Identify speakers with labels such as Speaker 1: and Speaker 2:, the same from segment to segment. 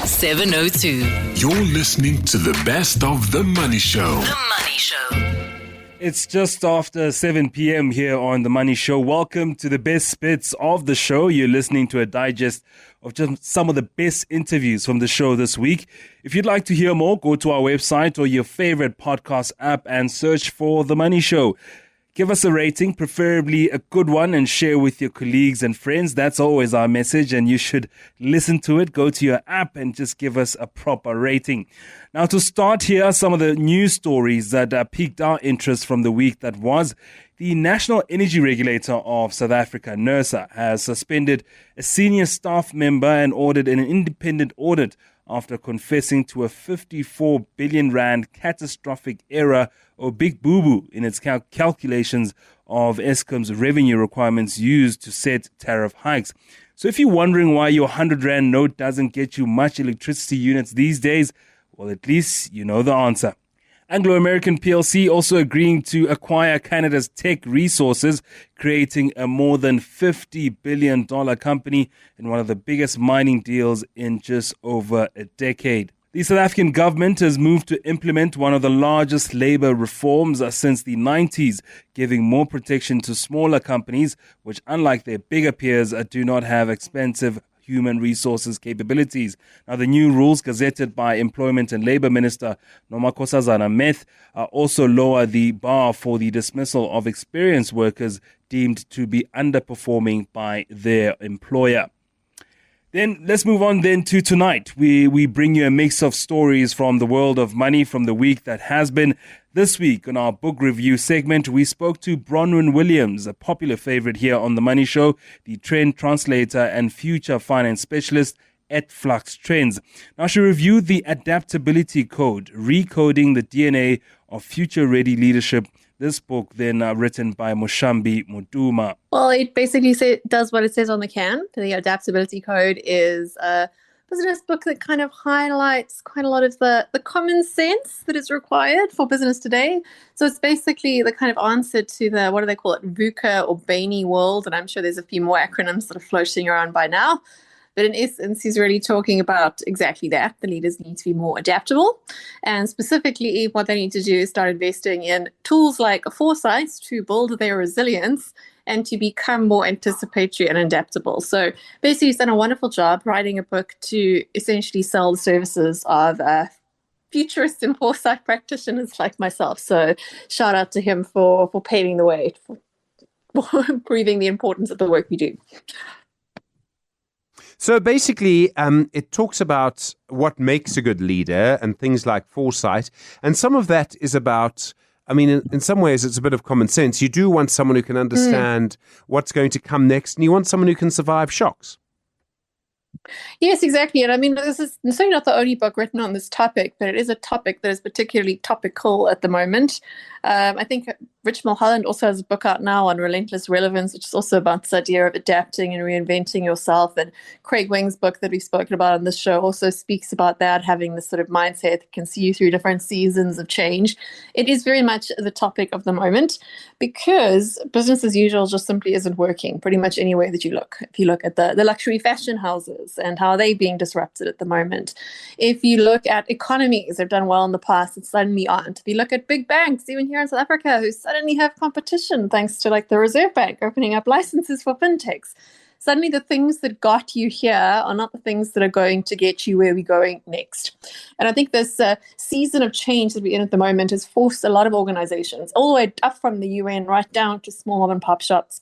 Speaker 1: 702.
Speaker 2: You're listening to the best of The Money Show.
Speaker 1: The Money Show.
Speaker 3: It's just after 7 p.m. here on The Money Show. Welcome to the best bits of the show. You're listening to a digest of just some of the best interviews from the show this week. If you'd like to hear more, go to our website or your favorite podcast app and search for The Money Show. Give us a rating, preferably a good one, and share with your colleagues and friends. That's always our message, and you should listen to it. Go to your app and just give us a proper rating. Now, to start, here are some of the news stories that piqued our interest from the week that was. The National Energy Regulator of South Africa, NERSA, has suspended a senior staff member and ordered an independent audit after confessing to a 54 billion rand catastrophic error or big boo-boo in its calculations of Eskom's revenue requirements used to set tariff hikes. So if you're wondering why your 100 rand note doesn't get you much electricity units these days, well, at least you know the answer. Anglo-American PLC also agreeing to acquire Canada's tech resources, creating a more than $50 billion company in one of the biggest mining deals in just over a decade. The South African government has moved to implement one of the largest labour reforms since the 90s, giving more protection to smaller companies, which, unlike their bigger peers, do not have expensive human resources capabilities. Now, the new rules gazetted by Employment and Labour Minister Nomakosazana Meth also lower the bar for the dismissal of experienced workers deemed to be underperforming by their employer. Then let's move on then to tonight. We bring you a mix of stories from the world of money from the week that has been. This week on our book review segment, we spoke to Bronwyn Williams, a popular favorite here on The Money Show, the trend translator and future finance specialist at Flux Trends. Now, she reviewed the Adaptability Code, Recoding the DNA of Future-Ready Leadership. This book then written by Moshambi Muduma.
Speaker 4: Well, it basically does what it says on the can. The Adaptability Code is a business book that kind of highlights quite a lot of the common sense that is required for business today. So it's basically the kind of answer to the, what do they call it, VUCA or Bainey world. And I'm sure there's a few more acronyms that are floating around by now. But in essence, he's really talking about exactly that. The leaders need to be more adaptable. And specifically, what they need to do is start investing in tools like foresight to build their resilience and to become more anticipatory and adaptable. So basically, he's done a wonderful job writing a book to essentially sell the services of futurist and foresight practitioners like myself. So shout out to him for paving the way, for proving the importance of the work we do.
Speaker 5: So basically, it talks about what makes a good leader and things like foresight. And some of that is about, I mean, in some ways, it's a bit of common sense. You do want someone who can understand what's going to come next, and you want someone who can survive shocks.
Speaker 4: Yes, exactly. And I mean, this is certainly not the only book written on this topic, but it is a topic that is particularly topical at the moment. I think Rich Mulholland also has a book out now on relentless relevance, which is also about this idea of adapting and reinventing yourself. And Craig Wing's book that we've spoken about on this show also speaks about that, having this sort of mindset that can see you through different seasons of change. It is very much the topic of the moment because business as usual just simply isn't working pretty much anywhere that you look. If you look at the luxury fashion houses and how they're being disrupted at the moment. If you look at economies that have done well in the past and suddenly aren't. If you look at big banks, even here in South Africa, who suddenly have competition thanks to like the Reserve Bank opening up licenses for fintechs. Suddenly the things that got you here are not the things that are going to get you where we're going next. And I think this season of change that we're in at the moment has forced a lot of organizations, all the way up from the UN right down to small mom and pop shops,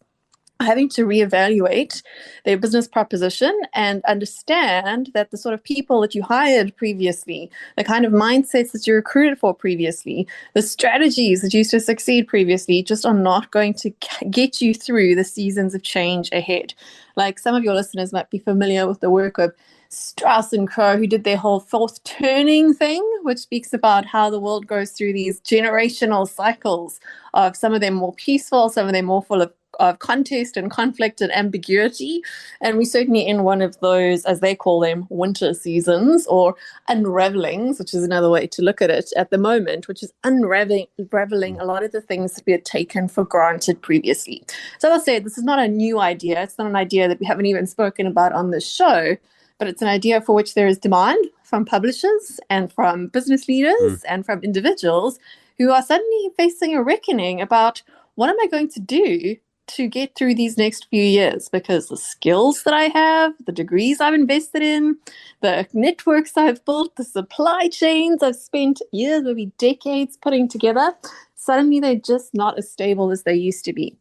Speaker 4: having to reevaluate their business proposition and understand that the sort of people that you hired previously, the kind of mindsets that you recruited for previously, the strategies that used to succeed previously just are not going to get you through the seasons of change ahead. Like some of your listeners might be familiar with the work of Strauss and Co., who did their whole fourth turning thing, which speaks about how the world goes through these generational cycles of some of them more peaceful, some of them more full of contest and conflict and ambiguity. And we're certainly in one of those, as they call them, winter seasons or unravelings, which is another way to look at it at the moment, which is unraveling a lot of the things that we had taken for granted previously. So as I said, this is not a new idea. It's not an idea that we haven't even spoken about on this show. but it's an idea for which there is demand from publishers and from business leaders and from individuals who are suddenly facing a reckoning about what am I going to do to get through these next few years, because the skills that I have, the degrees I've invested in, the networks I've built, the supply chains I've spent years, maybe decades putting together, suddenly they're just not as stable as they used to be.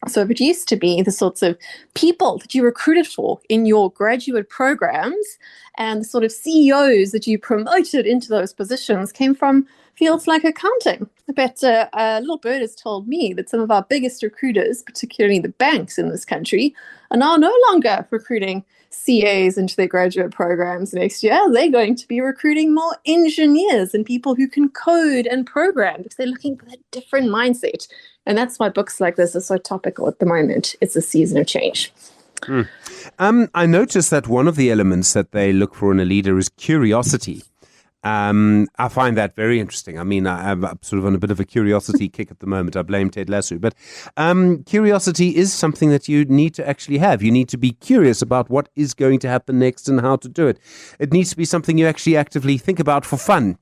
Speaker 4: So if it used to be the sorts of people that you recruited for in your graduate programs and the sort of CEOs that you promoted into those positions came from fields like accounting. But a little bird has told me that some of our biggest recruiters, particularly the banks in this country, are now no longer recruiting CAs into their graduate programs next year. They're going to be recruiting more engineers and people who can code and program because they're looking for that different mindset. And that's why books like this are so topical at the moment. It's a season of change.
Speaker 5: I noticed that one of the elements that they look for in a leader is curiosity. I find that very interesting. I mean, I'm sort of on a bit of a curiosity kick at the moment. I blame Ted Lasso. But curiosity is something that you need to actually have. You need to be curious about what is going to happen next and how to do it. It needs to be something you actually actively think about for fun.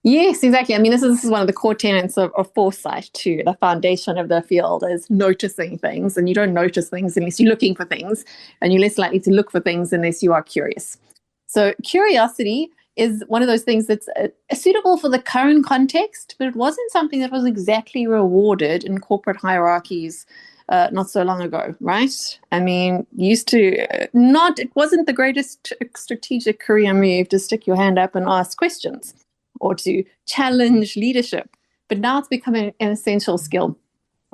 Speaker 4: Yes, exactly. I mean, this is one of the core tenets of foresight too. The foundation of the field is noticing things, and you don't notice things unless you're looking for things, and you're less likely to look for things unless you are curious. So curiosity is one of those things that's suitable for the current context, but it wasn't something that was exactly rewarded in corporate hierarchies not so long ago, right? I mean, it wasn't the greatest strategic career move to stick your hand up and ask questions or to challenge leadership, but now it's becoming an essential skill.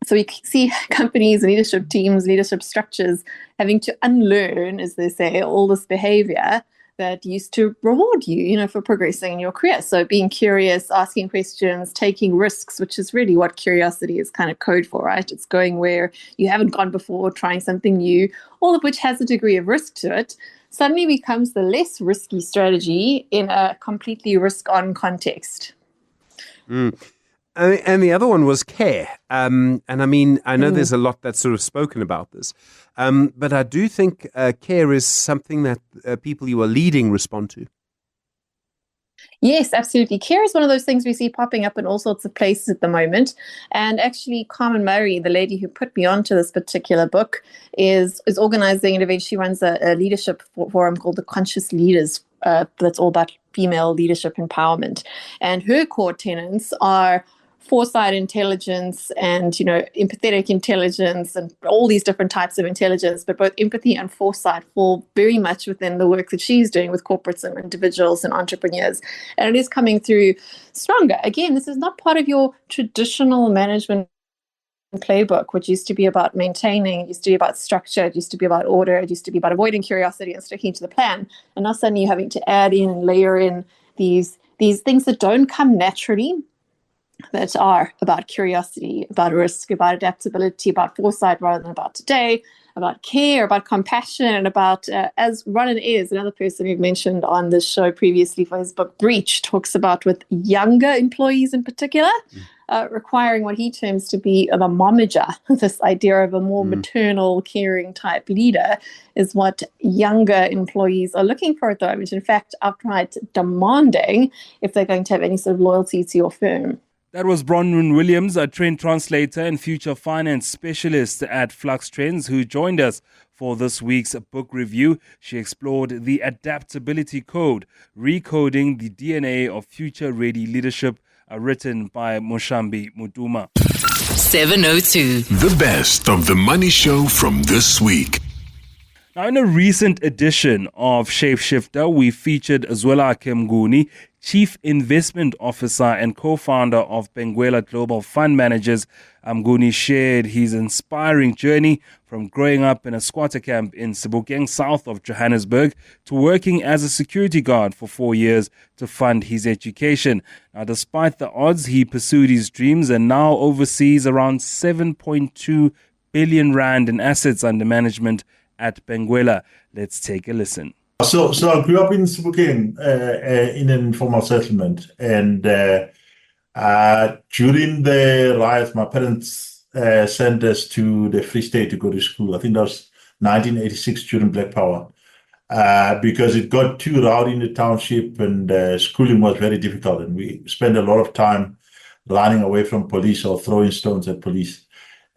Speaker 4: So we see companies, leadership teams, leadership structures having to unlearn, as they say, all this behavior that used to reward you, for progressing in your career. So being curious, asking questions, taking risks, which is really what curiosity is kind of code for, right? It's going where you haven't gone before, trying something new, all of which has a degree of risk to it, suddenly becomes the less risky strategy in a completely risk-on context.
Speaker 5: And the other one was care. And I mean, I know there's a lot that's sort of spoken about this, but I do think care is something that people you are leading respond to.
Speaker 4: Yes, absolutely. Care is one of those things we see popping up in all sorts of places at the moment. And actually, Carmen Murray, the lady who put me onto this particular book, is organizing an event. She runs a leadership forum called the Conscious Leaders. That's all about female leadership empowerment. And her core tenets are foresight intelligence and, empathetic intelligence and all these different types of intelligence, but both empathy and foresight fall very much within the work that she's doing with corporates and individuals and entrepreneurs. And it is coming through stronger. Again, this is not part of your traditional management playbook, which used to be about maintaining, it used to be about structure, it used to be about order, it used to be about avoiding curiosity and sticking to the plan. And now suddenly you're having to add in and layer in these things that don't come naturally, that are about curiosity, about risk, about adaptability, about foresight rather than about today, about care, about compassion, and about, as Ronan is, another person we've mentioned on this show previously for his book Breach, talks about with younger employees in particular, requiring what he terms to be the momager. This idea of a more maternal, caring type leader is what younger employees are looking for at the moment. In fact, outright demanding if they're going to have any sort of loyalty to your firm.
Speaker 3: That was Bronwyn Williams, a trend translator and future finance specialist at Flux Trends, who joined us for this week's book review. She explored the adaptability code, recoding the DNA of future-ready leadership, written by Moshambi Mutuma.
Speaker 2: 702. The best of the Money Show from this week.
Speaker 3: Now, in a recent edition of Shapeshifter, we featured Zwelakhe Mnguni, Chief Investment Officer and co-founder of Benguela Global Fund Managers. Mnguni shared his inspiring journey from growing up in a squatter camp in Sebokeng, south of Johannesburg, to working as a security guard for 4 years to fund his education. Now, despite the odds, he pursued his dreams and now oversees around 7.2 billion rand in assets under management at Benguela. Let's take a listen.
Speaker 1: So I grew up in Sebokeng in an informal settlement, and during the riots, my parents sent us to the Free State to go to school. I think that was 1986 during Black Power, because it got too rowdy in the township, and schooling was very difficult. And we spent a lot of time running away from police or throwing stones at police.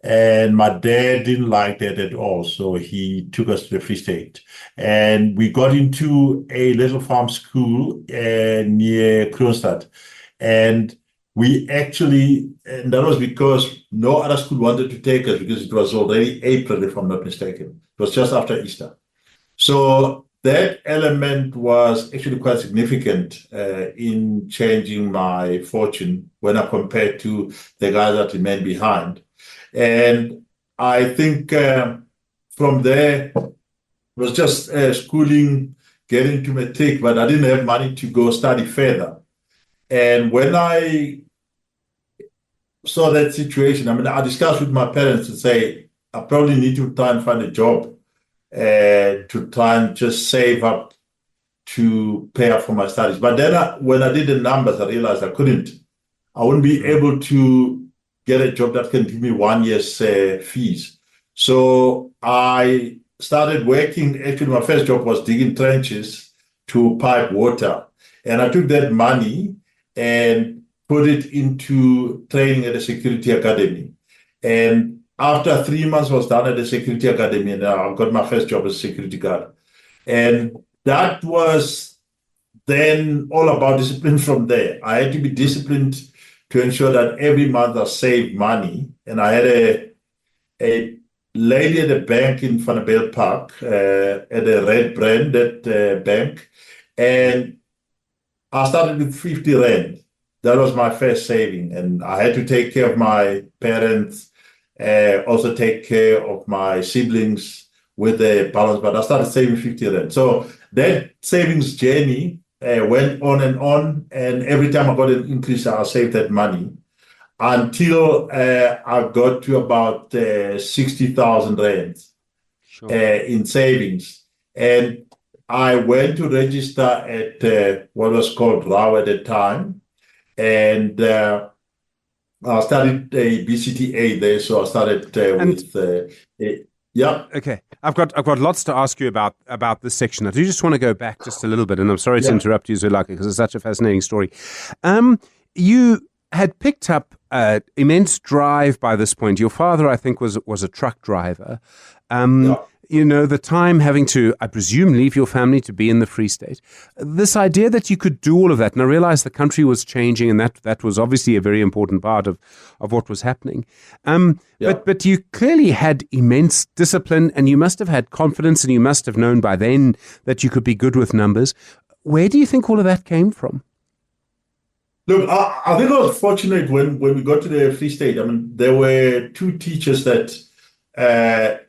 Speaker 1: And my dad didn't like that at all, so he took us to the Free State. And we got into a little farm school near Grootes. And we actually, and that was because no other school wanted to take us, because it was already April, if I'm not mistaken. It was just after Easter. So that element was actually quite significant in changing my fortune when I compared to the guys that remained behind. And I think from there, it was just schooling, getting to matric, but I didn't have money to go study further. And when I saw that situation, I mean, I discussed with my parents to say, I probably need to try and find a job to try and just save up to pay up for my studies. But then when I did the numbers, I realized I wouldn't be able to get a job that can give me 1 year's fees. So I started working. Actually, my first job was digging trenches to pipe water. And I took that money and put it into training at a security academy. And after 3 months was done at the security academy, and I got my first job as a security guard. And that was then all about discipline from there. I had to be disciplined to ensure that every month I saved money. And I had a lady at a bank in Swanepoel Park, at a red branded bank. And I started with 50 Rand. That was my first saving. And I had to take care of my parents, also take care of my siblings with the balance, but I started saving 50 Rand. So that savings journey went on, and every time I got an increase, I saved that money until I got to about 60,000 Rand in savings. And I went to register at what was called RAW at the time, and I studied a BCTA there, so I started yeah.
Speaker 5: Okay, I've got lots to ask you about this section. I do just want to go back just a little bit, and I'm sorry to interrupt you, Zwelakhe, because it's such a fascinating story. You had picked up immense drive by this point. Your father, I think, was a truck driver. You know, the time having to, I presume, leave your family to be in the Free State. This idea that you could do all of that, and I realized the country was changing, and that was obviously a very important part of what was happening. But you clearly had immense discipline, and you must have had confidence, and you must have known by then that you could be good with numbers. Where do you think all of that came from?
Speaker 1: Look, I think I was fortunate when we got to the Free State. I mean, there were two teachers that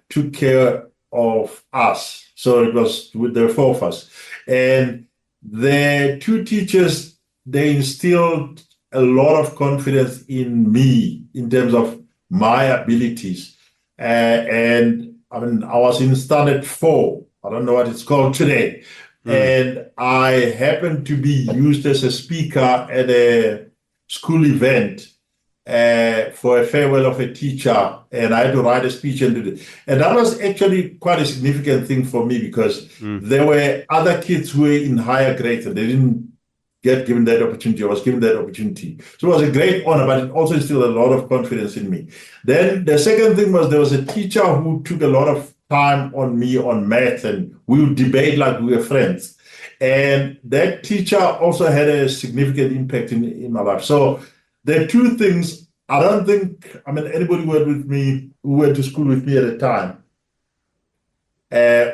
Speaker 1: took care of us. So there were four of us. And the two teachers, they instilled a lot of confidence in me in terms of my abilities. And I mean, I was in standard 4. I don't know what it's called today. And I happened to be used as a speaker at a school event for a farewell of a teacher, and I had to write a speech and do it. And that was actually quite a significant thing for me, because there were other kids who were in higher grades and they didn't get given that opportunity. I was given that opportunity. So it was a great honor, but it also instilled a lot of confidence in me. Then the second thing was there was a teacher who took a lot of time on me on math, and we would debate like we were friends. And that teacher also had a significant impact in my life. So there are two things. I don't think, I mean, anybody who went to school with me at the time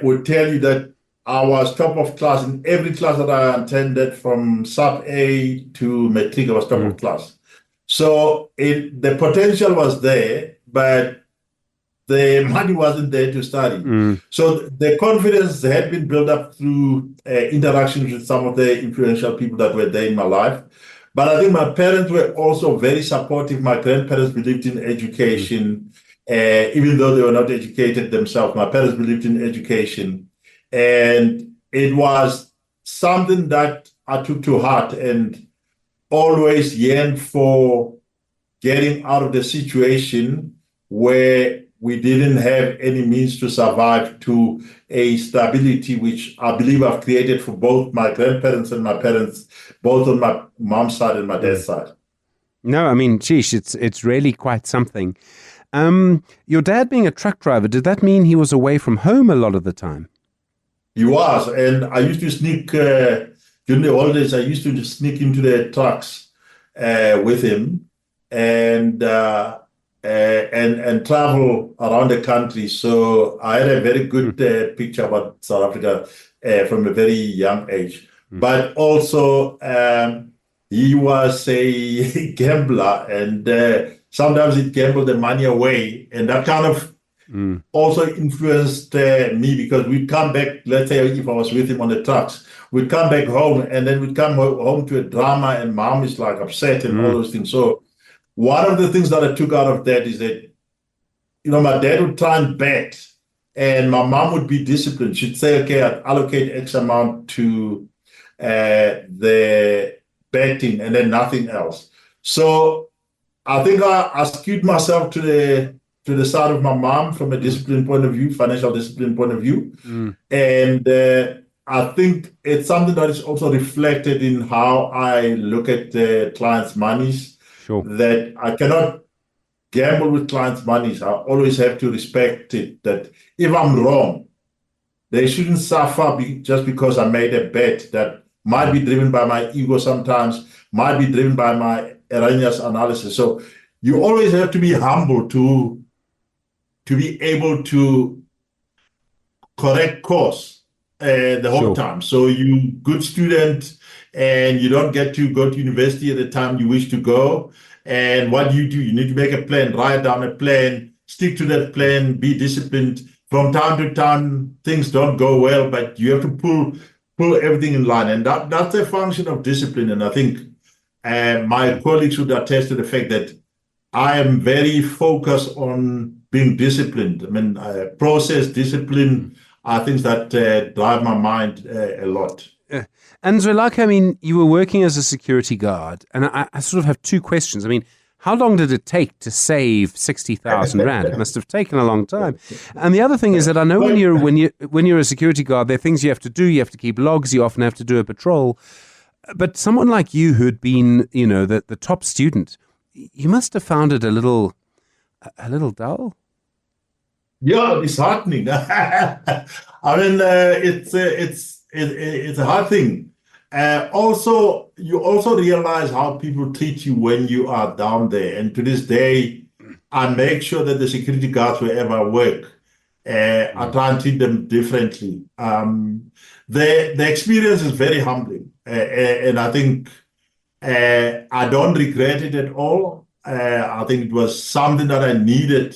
Speaker 1: would tell you that I was top of class in every class that I attended, from sub A to matric. I was top of class. So the potential was there, but the money wasn't there to study. So the confidence had been built up through interactions with some of the influential people that were there in my life. But I think my parents were also very supportive. My grandparents believed in education, even though they were not educated themselves. My parents believed in education. And it was something that I took to heart and always yearned for, getting out of the situation where we didn't have any means to survive to a stability which I believe I've created for both my grandparents and my parents, both on my mom's side and my dad's side.
Speaker 5: No, I mean, geez, it's really quite something. Your dad being a truck driver, did that mean he was away from home a lot of the time?
Speaker 1: He was, and I used to sneak, during the holidays, I used to just sneak into the trucks with him and travel around the country. So I had a very good picture about South Africa from a very young age. But also, he was a gambler, and sometimes he'd gamble the money away, and that kind of also influenced me, because we'd come back, let's say if I was with him on the trucks, we'd come back home, and then we'd come home to a drama, and mom is like upset and all those things. So one of the things that I took out of that is that, my dad would try and bet, and my mom would be disciplined. She'd say, okay, I'd allocate X amount to the betting and then nothing else. So I think I skewed myself to the side of my mom from a discipline point of view, financial discipline point of view. And I think it's something that is also reflected in how I look at clients' monies.
Speaker 5: Sure.
Speaker 1: That I cannot gamble with clients' monies. I always have to respect it, that if I'm wrong, they shouldn't suffer just because I made a bet that might be driven by my ego sometimes, might be driven by my erroneous analysis. So you always have to be humble to be able to correct course the whole time. So you good student, and you don't get to go to university at the time you wish to go. And what do? You need to make a plan, write down a plan, stick to that plan, be disciplined. From time to time, things don't go well, but you have to pull everything in line. And that's a function of discipline. And I think my colleagues would attest to the fact that I am very focused on being disciplined. I mean, process, discipline are things that drive my mind a lot.
Speaker 5: And Zwelakhe, I mean, you were working as a security guard, and I sort of have two questions. I mean, how long did it take to save 60,000 rand? It must have taken a long time. And the other thing is that I know when you're a security guard, there are things you have to do. You have to keep logs. You often have to do a patrol. But someone like you, who'd been, the top student, you must have found it a little dull.
Speaker 1: Yeah, disheartening. I mean, it's a hard thing. Also, you also realize how people treat you when you are down there. And to this day, I make sure that the security guards wherever I work, I try and treat them differently. The experience is very humbling, and I think I don't regret it at all. I think it was something that I needed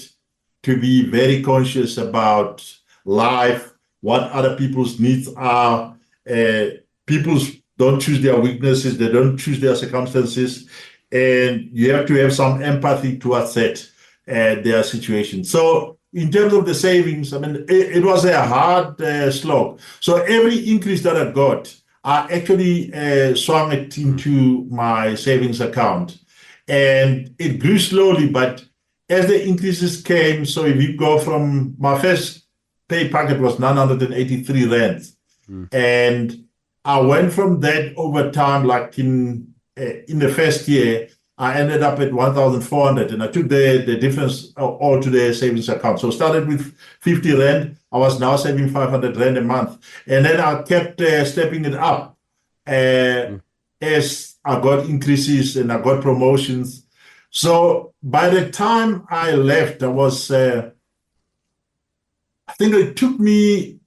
Speaker 1: to be very conscious about life, what other people's needs are. People don't choose their weaknesses, they don't choose their circumstances, and you have to have some empathy towards that, their situation. So in terms of the savings, I mean, it was a hard slog. So every increase that I got, I actually swung it into my savings account. And it grew slowly, but as the increases came, so if you go from my first pay packet was 983 rand. And I went from that over time, like in the first year, I ended up at 1,400, and I took the difference all to the savings account. So I started with 50 rand. I was now saving 500 rand a month. And then I kept stepping it up as I got increases and I got promotions. So by the time I left, I was, I think it took me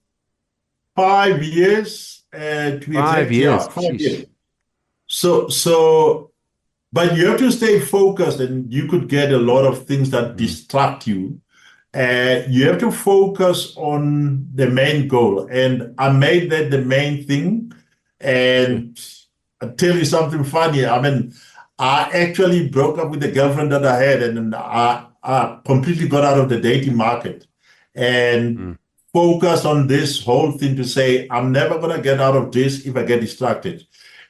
Speaker 1: 5 years to be
Speaker 5: 5 years.
Speaker 1: 5 years. So, but you have to stay focused, and you could get a lot of things that distract you. You have to focus on the main goal. And I made that the main thing. And I'll tell you something funny. I mean, I actually broke up with the girlfriend that I had, and I completely got out of the dating market and focused on this whole thing to say, I'm never going to get out of this if I get distracted.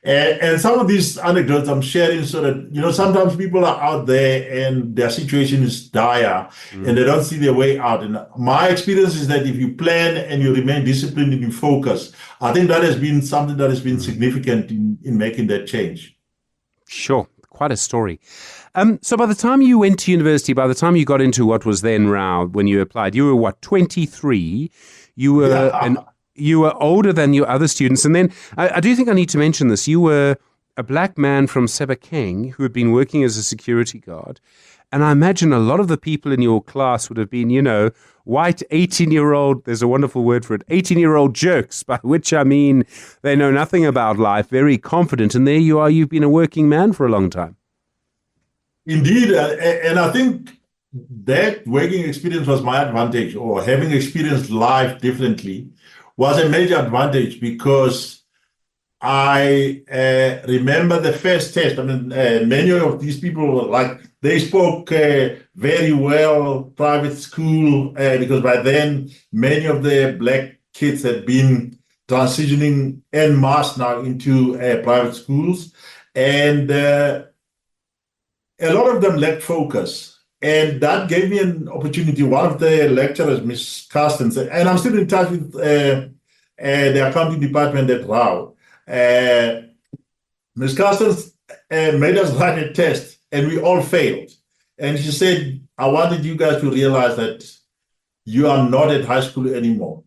Speaker 1: And some of these anecdotes I'm sharing so that, sometimes people are out there and their situation is dire and they don't see their way out. And my experience is that if you plan and you remain disciplined and you focus, I think that has been something that has been significant in making that change.
Speaker 5: Sure. Quite a story. So by the time you went to university, by the time you got into what was then RAU, when you applied, you were what, 23? You were you were older than your other students. And then I do think I need to mention this. You were a black man from Sebokeng who had been working as a security guard. And I imagine a lot of the people in your class would have been, white 18-year-old, there's a wonderful word for it, 18-year-old jerks, by which I mean they know nothing about life, very confident. And there you are, you've been a working man for a long time.
Speaker 1: Indeed. And I think that working experience was my advantage, or having experienced life differently was a major advantage, because I remember the first test. I mean, many of these people, they spoke very well, private school, because by then, many of the black kids had been transitioning en masse now into private schools. And a lot of them lacked focus. And that gave me an opportunity. One of the lecturers, Miss Carstens, and I'm still in touch with the accounting department at RAU. Miss Carstens made us write a test, and we all failed. And she said, I wanted you guys to realize that you are not at high school anymore.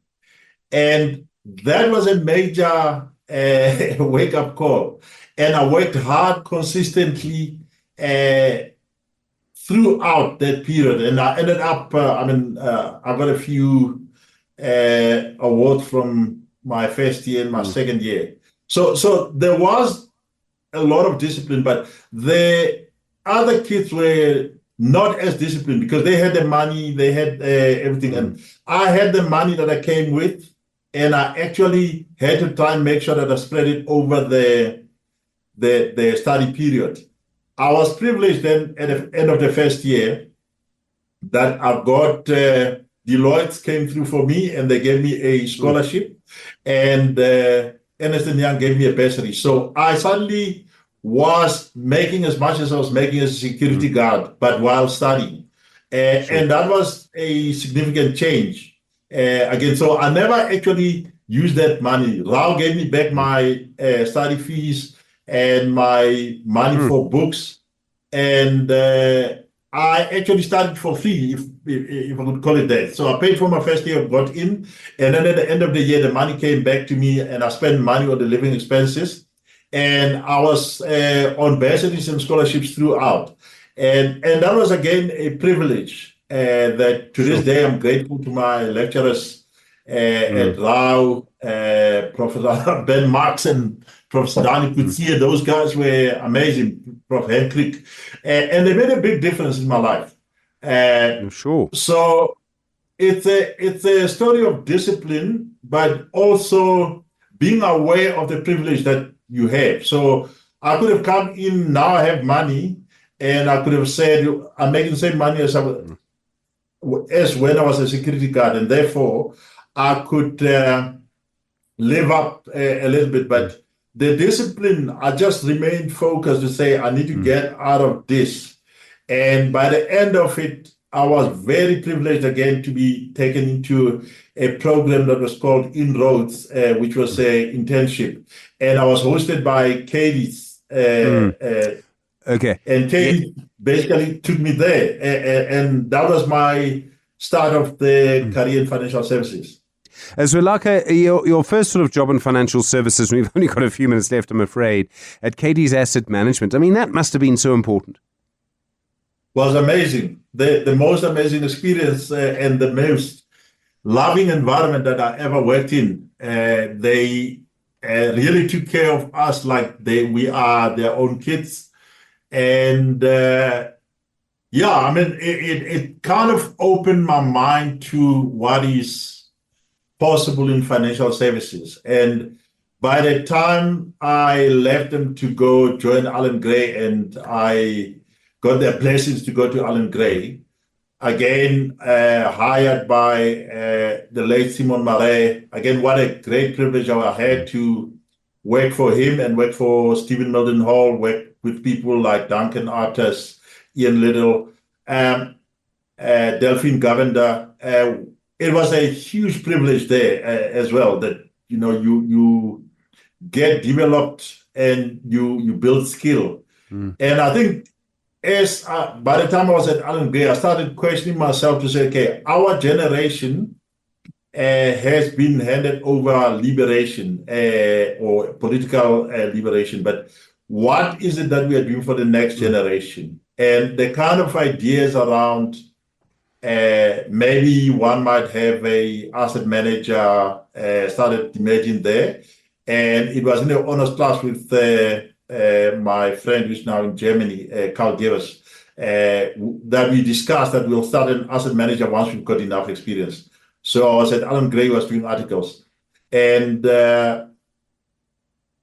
Speaker 1: And that was a major wake-up call. And I worked hard consistently throughout that period. And I ended up, I got a few awards from my first year and my second year. So there was a lot of discipline, but the other kids were not as disciplined because they had the money, they had everything. And I had the money that I came with, and I actually had to try and make sure that I spread it over the study period. I was privileged then at the end of the first year that I got Deloitte came through for me, and they gave me a scholarship, and Ernst & Young gave me a bursary. So I suddenly was making as much as I was making as a security guard, but while studying. And that was a significant change. Again, so I never actually used that money. RAU gave me back my study fees and my money for books. And I actually started for free, if I could call it that. So I paid for my first year, got in, and then at the end of the year, the money came back to me, and I spent money on the living expenses. And I was on bursaries and scholarships throughout. And that was, again, a privilege that to this day I'm grateful to my lecturers at RAU, Professor Ben Marks and Professor Dani Kutsia. Those guys were amazing, Prof. Hendrik. And they made a big difference in my life.
Speaker 5: Sure.
Speaker 1: So it's a story of discipline, but also being aware of the privilege that you have. So I could have come in, now I have money, and I could have said, I'm making the same money as when I was a security guard, and therefore I could live up a little bit. But the discipline, I just remained focused to say, I need to get out of this. And by the end of it, I was very privileged again to be taken into a program that was called Inroads, which was an internship. And I was hosted by Katie's.
Speaker 5: Okay.
Speaker 1: And Katie basically took me there. And that was my start of the career in financial services.
Speaker 5: Zwelakhe, your first sort of job in financial services, we've only got a few minutes left, I'm afraid, at Katie's Asset Management. I mean, that must have been so important.
Speaker 1: Was amazing. The most amazing experience and the most loving environment that I ever worked in. They really took care of us like we are their own kids. And it kind of opened my mind to what is possible in financial services. And by the time I left them to go join Allan Gray, and I got their blessings to go to Allan Gray, again, hired by the late Simon Marais. Again, what a great privilege I had to worked for him and worked for Stephen Mildenhall, worked with people like Duncan Artis, Ian Little, Delphine Govender. It was a huge privilege there as well that, you get developed and you build skill. And I think by the time I was at Allan Gray, I started questioning myself to say, okay, our generation has been handed over liberation or political liberation, but what is it that we are doing for the next generation? And the kind of ideas around maybe one might have a asset manager started emerging there. And it was in the honors class with my friend who's now in Germany, Carl Gevers, that we discussed that we'll start an asset manager once we've got enough experience. So I was at Allan Gray, was doing articles. And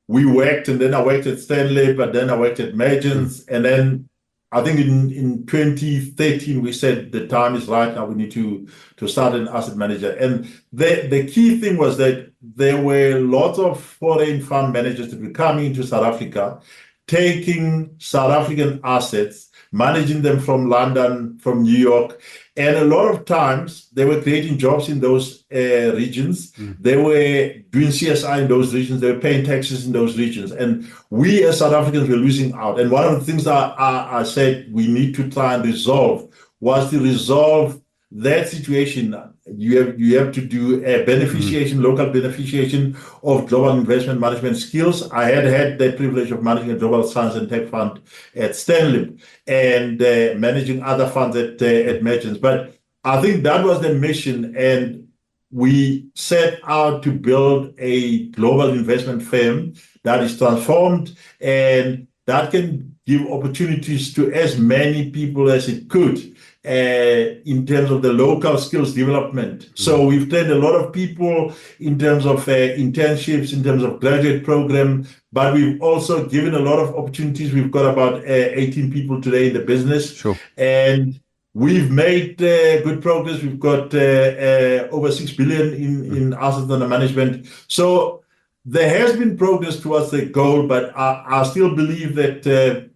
Speaker 1: we worked, and then I worked at Stanley, but then I worked at Mergence. And then I think in 2013, we said the time is right now, we need to start an asset manager. And the key thing was that there were lots of foreign fund managers that were coming into South Africa, taking South African assets, managing them from London, from New York. And a lot of times they were creating jobs in those regions. They were doing CSI in those regions. They were paying taxes in those regions. And we as South Africans were losing out. And one of the things that I said we need to try and resolve was to resolve that situation. You have to do a beneficiation, local beneficiation of global investment management skills. I had the privilege of managing a global science and tech fund at Stanley and managing other funds at Mergence. But I think that was the mission, and we set out to build a global investment firm that is transformed and that can give opportunities to as many people as it could. In terms of the local skills development. So we've trained a lot of people in terms of internships, in terms of graduate program, but we've also given a lot of opportunities. We've got about 18 people today in the business.
Speaker 5: Sure.
Speaker 1: And we've made good progress. We've got over 6 billion in assets under management. So there has been progress towards the goal, but I still believe that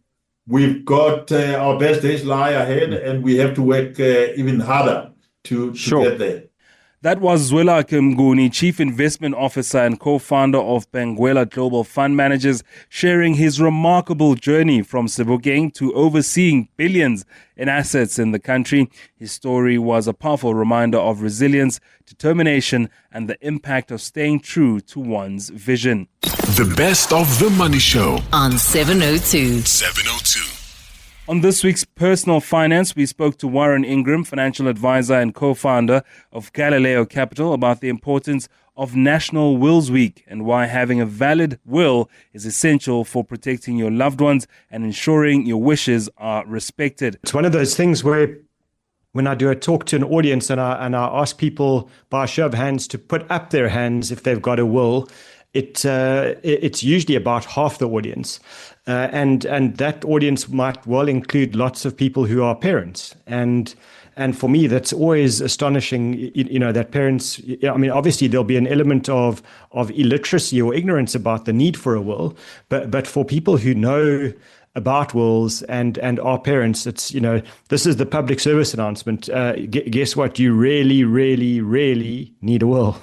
Speaker 1: we've got our best days lie ahead, and we have to work even harder to get there.
Speaker 3: That was Zwelakhe Mnguni, Chief Investment Officer and co-founder of Benguela Global Fund Managers, sharing his remarkable journey from Sebokeng to overseeing billions in assets in the country. His story was a powerful reminder of resilience, determination, and the impact of staying true to one's vision.
Speaker 2: The best of the Money Show
Speaker 6: on 702.
Speaker 2: 702.
Speaker 3: On this week's Personal Finance, we spoke to Warren Ingram, financial advisor and co-founder of Galileo Capital, about the importance of National Wills Week and why having a valid will is essential for protecting your loved ones and ensuring your wishes are respected.
Speaker 7: It's one of those things where when I do a talk to an audience and I ask people by a show of hands to put up their hands if they've got a will, it's usually about half the audience, and that audience might well include lots of people who are parents, and for me that's always astonishing. That parents, I mean, obviously there'll be an element of illiteracy or ignorance about the need for a will, but for people who know about wills and are parents, it's this is the public service announcement. Guess what? You really, really, really need a will.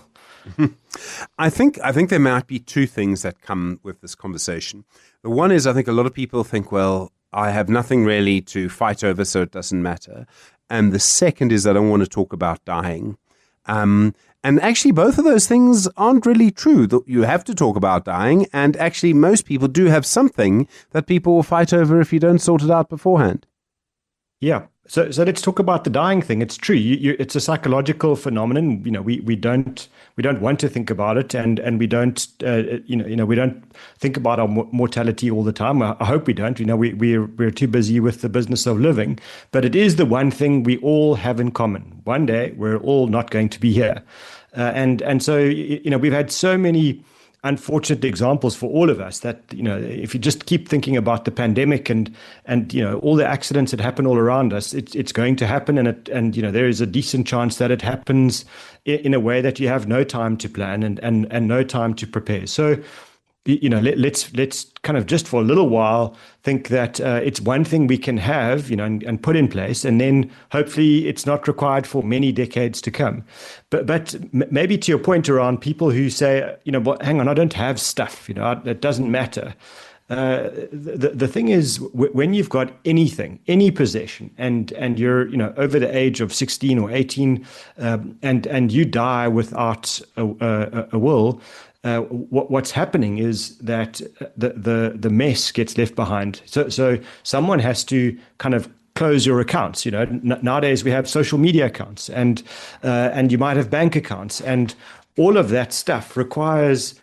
Speaker 5: I think there might be two things that come with this conversation. The one is I think a lot of people think, well, I have nothing really to fight over, so it doesn't matter. And the second is I don't want to talk about dying. And actually, both of those things aren't really true. You have to talk about dying, and actually most people do have something that people will fight over if you don't sort it out beforehand.
Speaker 7: Yeah. So let's talk about the dying thing. It's true. It's a psychological phenomenon. We don't want to think about it, and we don't we don't think about our mortality all the time. I hope we don't. We're too busy with the business of living. But it is the one thing we all have in common. One day we're all not going to be here, and so we've had so many unfortunate examples for all of us that, if you just keep thinking about the pandemic and all the accidents that happen all around us, it's going to happen. And there is a decent chance that it happens in a way that you have no time to plan and no time to prepare. So let's kind of just for a little while think that it's one thing we can have, and put in place, and then hopefully it's not required for many decades to come. But maybe to your point around people who say, well, hang on, I don't have stuff, it doesn't matter. The thing is, when you've got anything, any possession, and you're over the age of 16 or 18, and you die without a will, what's happening is that the mess gets left behind. So someone has to kind of close your accounts. Nowadays we have social media accounts, and you might have bank accounts, and all of that stuff requires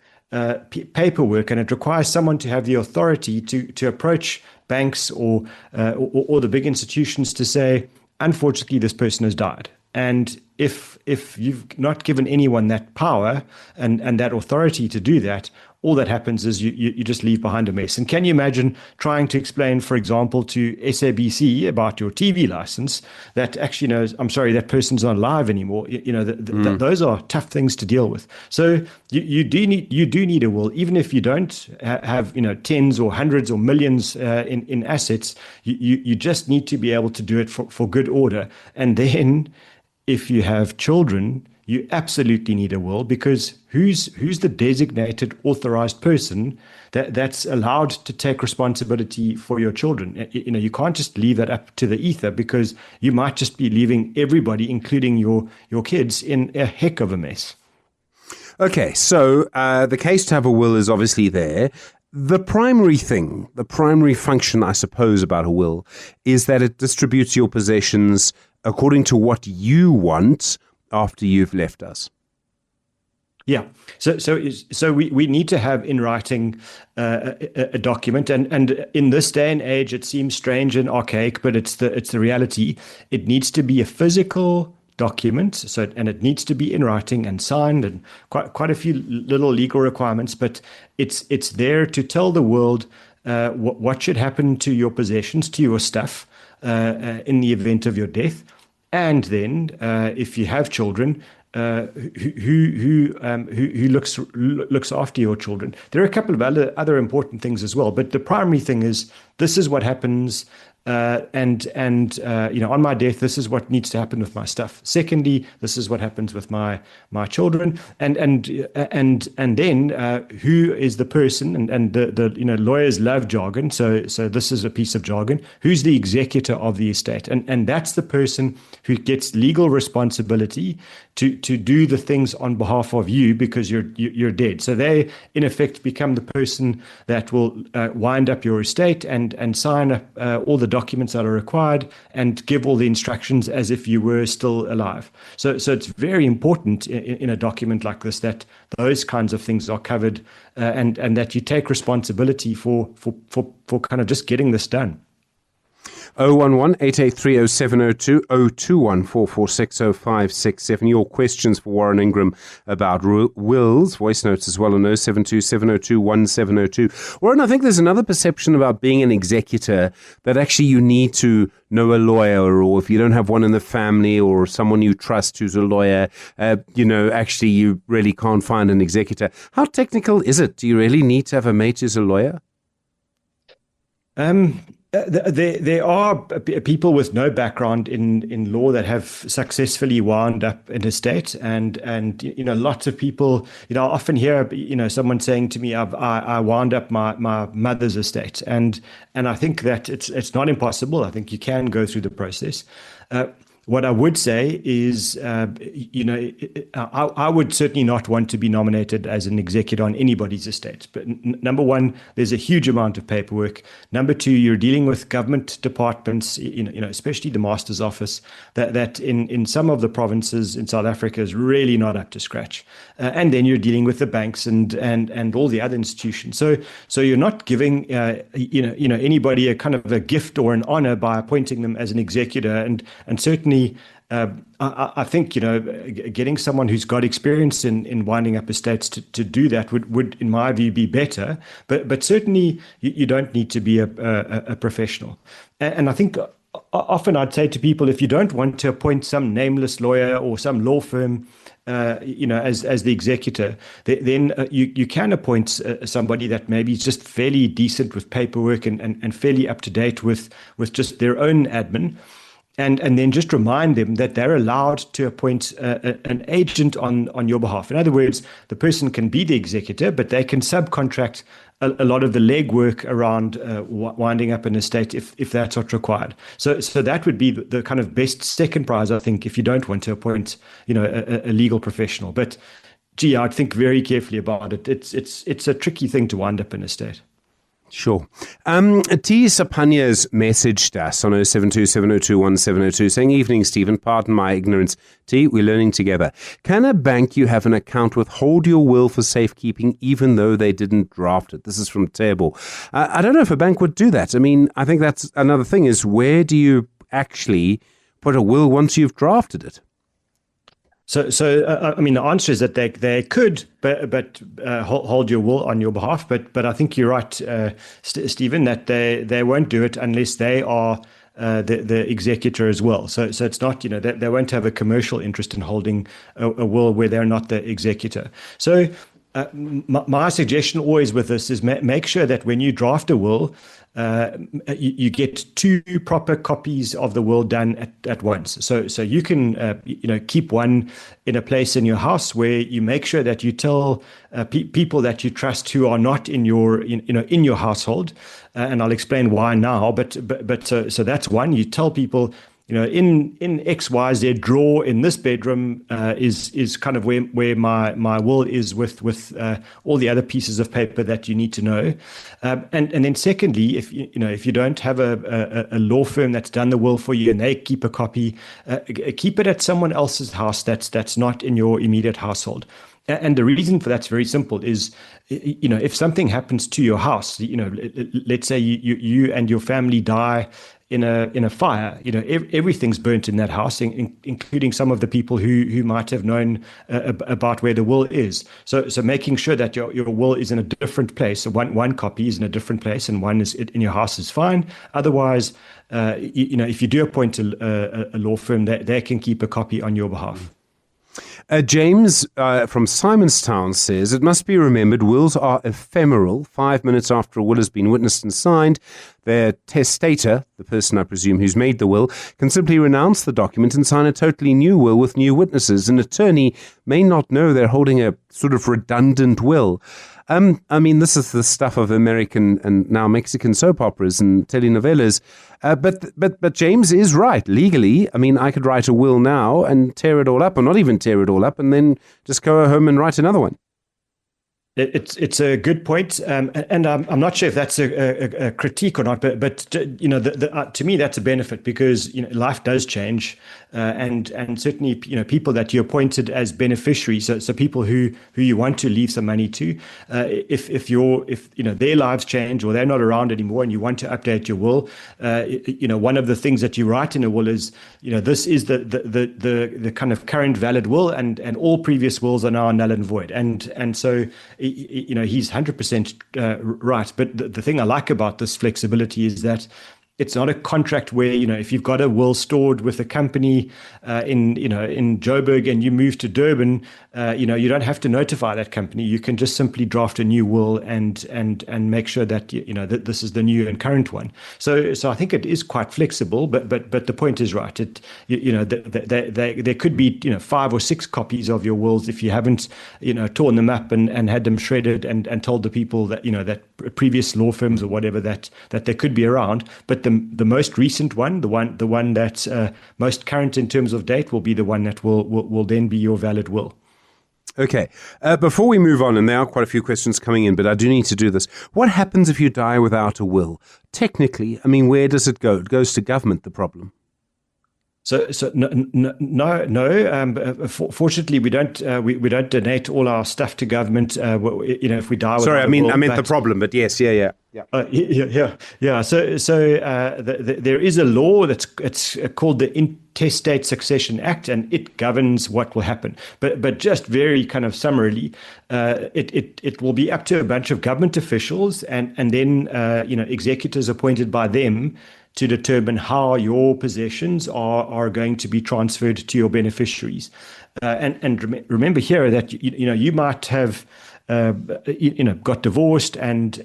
Speaker 7: paperwork, and it requires someone to have the authority to approach banks or the big institutions to say, unfortunately, this person has died. And if you've not given anyone that power and that authority to do that, all that happens is you just leave behind a mess. And can you imagine trying to explain, for example, to SABC about your TV license that actually, I'm sorry, that person's not alive anymore. Those are tough things to deal with. So you do need a will, even if you don't have tens or hundreds or millions in assets. You just need to be able to do it for good order. And then, if you have children, you absolutely need a will, because who's the designated authorized person that's allowed to take responsibility for your children? You can't just leave that up to the ether, because you might just be leaving everybody, including your kids, in a heck of a mess.
Speaker 5: Okay, so the case to have a will is obviously there. The primary function, I suppose, about a will is that it distributes your possessions according to what you want after you've left us.
Speaker 7: Yeah. So we need to have in writing a document, and in this day and age, it seems strange and archaic, but it's the reality. It needs to be a physical document, and it needs to be in writing and signed, and quite a few little legal requirements. But it's there to tell the world what should happen to your possessions, to your stuff, in the event of your death. And then, if you have children, who looks after your children. There are a couple of other important things as well, but the primary thing is, this is what happens, and on my death, this is what needs to happen with my stuff. Secondly, this is what happens with my children, and then who is the person, and the lawyers love jargon, so this is a piece of jargon. Who's the executor of the estate, and that's the person who gets legal responsibility to do the things on behalf of you, because you're dead. So they in effect become the person that will wind up your estate and sign up all the documents that are required and give all the instructions as if you were still alive. So it's very important in a document like this that those kinds of things are covered, and that you take responsibility for kind of just getting this done.
Speaker 5: 011-883-0702, 021-446-0567. Your questions for Warren Ingram about wills, voice notes as well on 072-702-1702. Warren, I think there's another perception about being an executor that actually you need to know a lawyer, or if you don't have one in the family or someone you trust who's a lawyer, actually you really can't find an executor. How technical is it? Do you really need to have a mate who's a lawyer?
Speaker 7: There are people with no background in law that have successfully wound up an estate, and lots of people, I often hear someone saying to me, I wound up my mother's estate, and I think that it's not impossible. I think you can go through the process. What I would say is, I would certainly not want to be nominated as an executor on anybody's estate. But number one, there's a huge amount of paperwork. Number two, you're dealing with government departments, especially the Master's Office, that in some of the provinces in South Africa is really not up to scratch. And then you're dealing with the banks and all the other institutions. So you're not giving anybody a kind of a gift or an honor by appointing them as an executor, and certainly. I think getting someone who's got experience in winding up estates to do that would in my view be better, but certainly you don't need to be a professional. And I think often I'd say to people, if you don't want to appoint some nameless lawyer or some law firm, as the executor, then you can appoint somebody that maybe is just fairly decent with paperwork and fairly up to date with just their own admin. And then just remind them that they're allowed to appoint an agent on your behalf. In other words, the person can be the executor, but they can subcontract a lot of the legwork around winding up an estate if that's what's required. So that would be the kind of best second prize, I think, if you don't want to appoint a legal professional. But gee, I'd think very carefully about it. It's a tricky thing to wind up an estate.
Speaker 5: Sure. T. Sapanya's messaged us on 072-702-1702 saying, "Evening, Stephen. Pardon my ignorance. T, we're learning together. Can a bank you have an account with hold your will for safekeeping even though they didn't draft it?" This is from Table. I don't know if a bank would do that. I mean, I think that's another thing is where do you actually put a will once you've drafted it?
Speaker 7: So I mean, the answer is that they could, but hold your will on your behalf. But I think you're right, Stephen, that they won't do it unless they are the executor as well. So it's not, they won't have a commercial interest in holding a will where they're not the executor. So my suggestion always with this is make sure that when you draft a will, you get 2 proper copies of the will done at once. So you can keep one in a place in your house where you make sure that you tell people that you trust who are not in your in your household, and I'll explain why now. But so that's one. You tell people, in XYZ drawer in this bedroom is kind of where my will is with all the other pieces of paper that you need to know, and then secondly, if you don't have a law firm that's done the will for you and they keep a copy, keep it at someone else's house that's not in your immediate household. And the reason for that's very simple is, if something happens to your house, let's say you and your family die in a fire, everything's burnt in that house, including some of the people who might have known about where the will is. So making sure that your will is in a different place. So one copy is in a different place and one is in your house is fine. Otherwise, if you do appoint a law firm, they can keep a copy on your behalf.
Speaker 5: James from Simonstown says, "It must be remembered wills are ephemeral. 5 minutes after a will has been witnessed and signed, their testator, the person I presume who's made the will, can simply renounce the document and sign a totally new will with new witnesses. An attorney may not know they're holding a sort of redundant will." I mean, this is the stuff of American and now Mexican soap operas and telenovelas. But James is right. Legally, I mean, I could write a will now and tear it all up, or not even tear it all up, and then just go home and write another one.
Speaker 7: It's a good point, and I'm not sure if that's a critique or not, but to me that's a benefit because life does change, and certainly people that you appointed as beneficiaries, so people who you want to leave some money to, if their lives change or they're not around anymore and you want to update your will, one of the things that you write in a will is this is the kind of current valid will, and all previous wills are now null and void, and so. He's 100% right. But the thing I like about this flexibility is that it's not a contract where, if you've got a will stored with a company in Joburg and you move to Durban, you don't have to notify that company. You can just simply draft a new will and make sure that, that this is the new and current one. So I think it is quite flexible, but the point is right. There could be, 5 or 6 copies of your wills if you haven't, torn them up and had them shredded and told the people that, that previous law firms or whatever that they could be around. But the most recent one, the one that's most current in terms of date, will be the one that will then be your valid will.
Speaker 5: Okay. Before we move on, and there are quite a few questions coming in, but I do need to do this. What happens if you die without a will? Technically, I mean, where does it go? It goes to government, the problem.
Speaker 7: So no. Fortunately, we don't donate all our stuff to government. If we die.
Speaker 5: Sorry, I meant the problem, but yes, yeah.
Speaker 7: So there is a law it's called the Intestate Succession Act, and it governs what will happen. But just very kind of summarily, it will be up to a bunch of government officials and then executors appointed by them to determine how your possessions are going to be transferred to your beneficiaries. And remember here that you might have got divorced and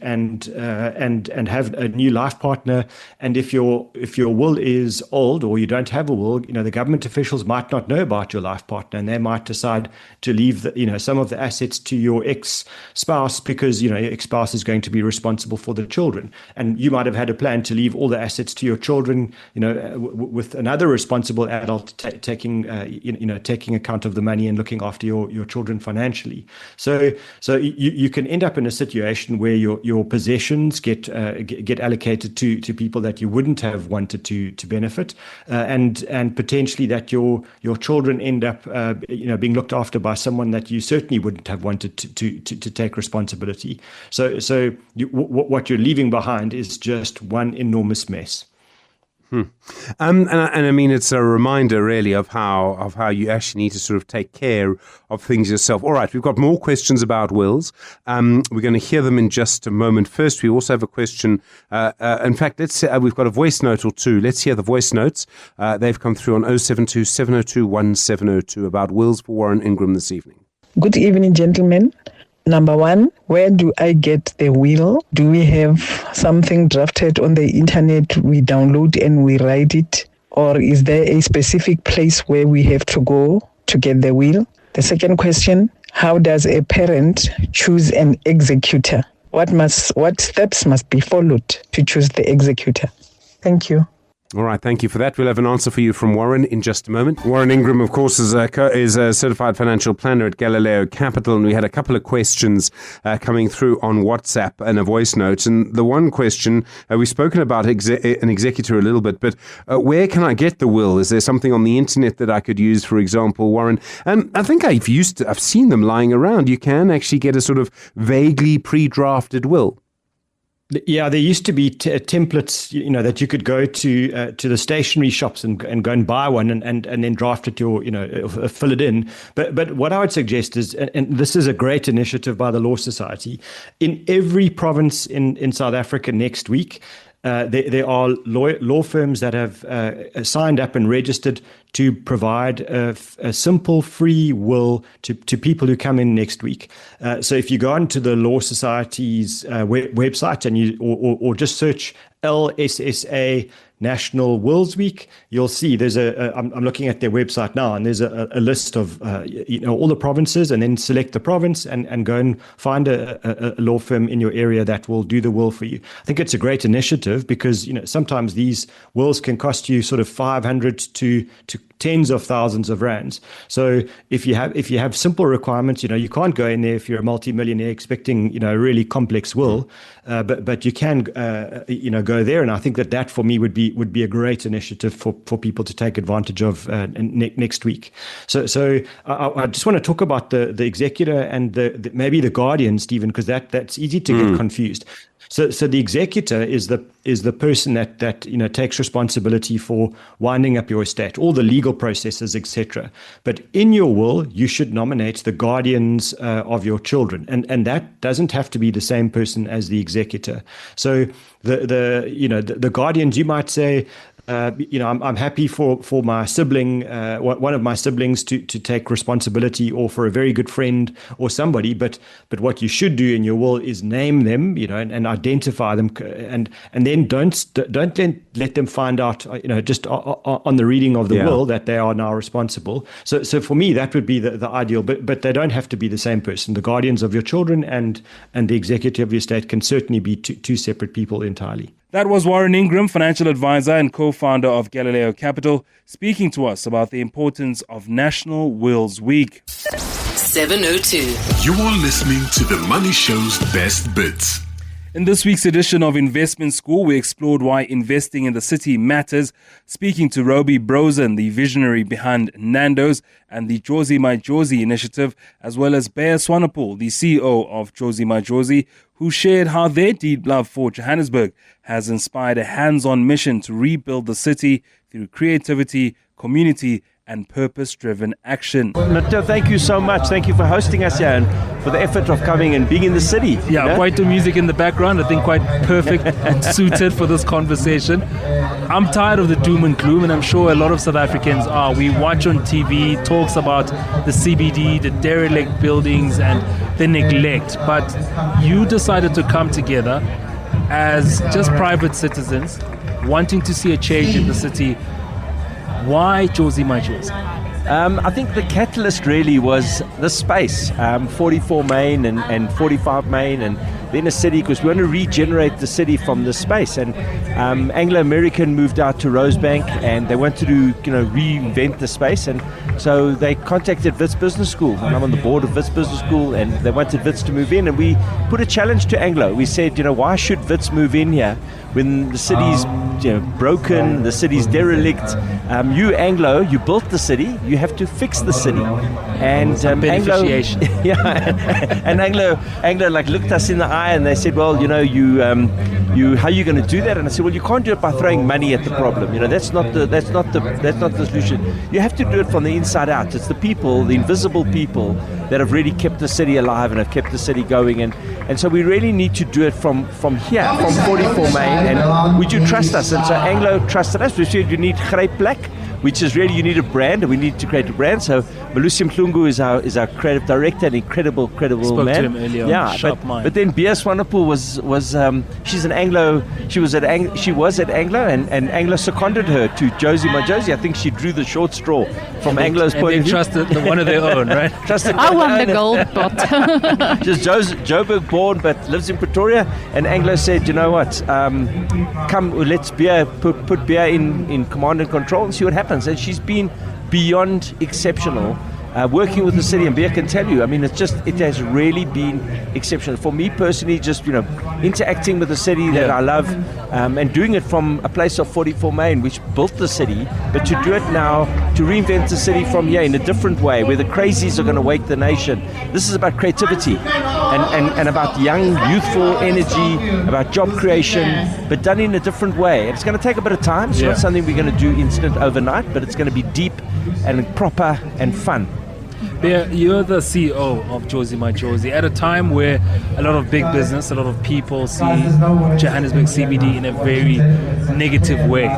Speaker 7: have a new life partner, and if your will is old or you don't have a will, the government officials might not know about your life partner, and they might decide to leave some of the assets to your ex-spouse because your ex-spouse is going to be responsible for the children, and you might have had a plan to leave all the assets to your children, with another responsible adult taking account of the money and looking after your children financially. So you can end up in a situation where your possessions get allocated to people that you wouldn't have wanted to benefit, and potentially that your children end up being looked after by someone that you certainly wouldn't have wanted to take responsibility. So what you're leaving behind is just one enormous mess.
Speaker 5: And I mean, it's a reminder really of how you actually need to sort of take care of things yourself. All right, we've got more questions about wills. We're going to hear them in just a moment. First, we also have a question. In fact, we've got a voice note or two. Let's hear the voice notes. They've come through on 072 702 1702 about wills for Warren Ingram this evening.
Speaker 8: Good evening, gentlemen. Number one, where do I get the will? Do we have something drafted on the internet we download and we write it? Or is there a specific place where we have to go to get the will? The second question, how does a parent choose an executor? What steps must be followed to choose the executor? Thank you.
Speaker 5: All right, thank you for that. We'll have an answer for you from Warren in just a moment. Warren Ingram, of course, is a certified financial planner at Galileo Capital, and we had a couple of questions coming through on WhatsApp and a voice note. And the one question, we've spoken about an executor a little bit, but where can I get the will? Is there something on the internet that I could use, for example, Warren? And I think I've seen them lying around. You can actually get a sort of vaguely pre-drafted will.
Speaker 7: Yeah, there used to be templates, that you could go to the stationery shops and go and buy one and then draft it fill it in. But what I would suggest is, and this is a great initiative by the Law Society, in every province in South Africa next week, there are law firms that have signed up and registered to provide a simple free will to people who come in next week. So if you go onto the Law Society's website and or just search LSSA National Wills Week, you'll see there's I'm looking at their website now, and there's a list of all the provinces, and then select the province and go and find a law firm in your area that will do the will for you. I think it's a great initiative because sometimes these wills can cost you sort of 500 to tens of thousands of rands. So if you have simple requirements, you can't go in there if you're a multimillionaire expecting a really complex will, but you can go there, and I think that for me would be a great initiative for people to take advantage of next week. So I just want to talk about the executor and maybe the guardian, Stephen, because that's easy to get confused. So the executor is the person that takes responsibility for winding up your estate, all the legal processes, etc. But in your will, you should nominate the guardians of your children, and that doesn't have to be the same person as the executor. So the guardians, you might say, I'm happy for my sibling, one of my siblings, to take responsibility, or for a very good friend or somebody. But what you should do in your will is name them, and identify them, and then don't let them find out, just on the reading of the will that they are now responsible. So for me, that would be the ideal. But they don't have to be the same person. The guardians of your children and the executive of your estate can certainly be two separate people entirely.
Speaker 3: That was Warren Ingram, financial advisor and co-founder of Galileo Capital, speaking to us about the importance of National Wills Week.
Speaker 6: 702.
Speaker 2: You are listening to The Money Show's Best Bits.
Speaker 3: In this week's edition of Investment School, we explored why investing in the city matters, speaking to Robbie Brozin, the visionary behind Nando's and the Jozi My Jozi initiative, as well as Bear Swanepoel, the CEO of Jozi My Jozi, who shared how their deep love for Johannesburg has inspired a hands-on mission to rebuild the city through creativity, community, and purpose-driven action.
Speaker 9: Motheo, thank you so much. Thank you for hosting us here and for the effort of coming and being in the city.
Speaker 3: Yeah, quite the music in the background. I think quite perfect and suited for this conversation. I'm tired of the doom and gloom, and I'm sure a lot of South Africans are. We watch on TV talks about the CBD, the derelict buildings, and the neglect. But you decided to come together as just private citizens wanting to see a change in the city. Why Jozi My Jozi?
Speaker 9: I think the catalyst really was the space, 44 Main and 45 Main and then a city, because we want to regenerate the city from the space. And Anglo-American moved out to Rosebank and they wanted to reinvent the space, and so they contacted Wits Business School, and I'm on the board of Wits Business School, and they wanted Wits to move in, and we put a challenge to Anglo. We said, why should Wits move in here when the city's broken, the city's derelict? You Anglo, you built the city, you have to fix the city. And Anglo, and Anglo looked us in the eye and they said, well, you how are you going to do that? And I said, well, you can't do it by throwing money at the problem. That's not the solution. You have to do it from the inside out. It's the people, the invisible people, that have really kept the city alive and have kept the city going. And so we really need to do it from here, from 44 Main. And would you trust us? And so Anglo trusted us. We said you need Grype Plek, which is really, you need a brand, and we need to create a brand. So Melusi Mhlungu is our creative director, an incredible
Speaker 3: Spoke
Speaker 9: man.
Speaker 3: To him earlier.
Speaker 9: Yeah, but then Bia Swanepoel was she's an Anglo. She was at Anglo, and Anglo seconded her to Jozi My Jozi. I think she drew the short straw from Anglo's point of view.
Speaker 3: Trusted one of their own, right?
Speaker 10: I won the gold pot.
Speaker 9: Just Joburg born, but lives in Pretoria. And Anglo said, you know what? Come, let's put Bia in command and control and see what happens. And she's been beyond exceptional working with the city, and Bia can tell you, it has really been exceptional for me personally. Just interacting with the city that I love, and doing it from a place of 44 Main, which built the city, but to do it now, to reinvent the city from here in a different way, where the crazies are going to wake the nation. This is about creativity and about young, youthful energy, about job creation, but done in a different way. And it's going to take a bit of time. It's not something we're going to do instant overnight, but it's going to be deep and proper and fun.
Speaker 3: Bea, you're the CEO of Jozi My Jozi at a time where a lot of big business, a lot of people see Johannesburg CBD in a very negative way.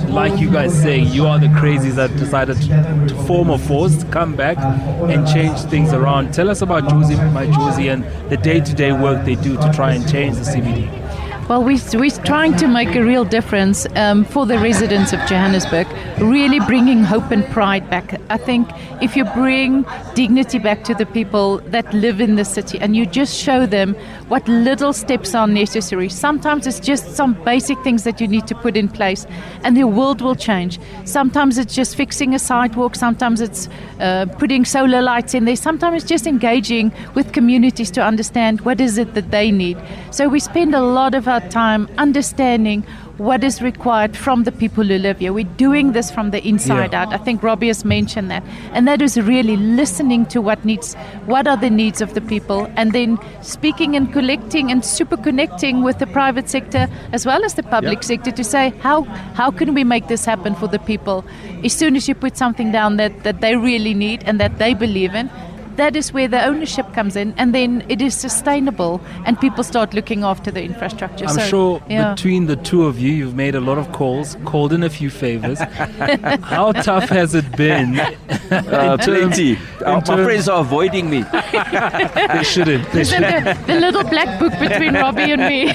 Speaker 3: Like you guys say, you are the crazies that decided to form a force, to come back and change things around. Tell us about Jozi My Jozi and the day-to-day work they do to try and change the CBD.
Speaker 10: Well, we're trying to make a real difference for the residents of Johannesburg, really bringing hope and pride back. I think if you bring dignity back to the people that live in the city and you just show them what little steps are necessary, sometimes it's just some basic things that you need to put in place and the world will change. Sometimes it's just fixing a sidewalk, sometimes it's putting solar lights in there, sometimes it's just engaging with communities to understand what is it that they need. So we spend a lot of our time understanding what is required from the people who live here. We're doing this from the inside out. I think Robbie has mentioned that. And that is really listening to what are the needs of the people, and then speaking and collecting and super connecting with the private sector as well as the public sector to say, how can we make this happen for the people? As soon as you put something down that they really need and that they believe in, that is where the ownership comes in, and then it is sustainable and people start looking after the infrastructure.
Speaker 3: I'm sure between the two of you, you've made a lot of calls, called in a few favors. How tough has it been?
Speaker 9: Plenty. My friends are avoiding me.
Speaker 3: They shouldn't.
Speaker 10: The little black book between Robbie and me.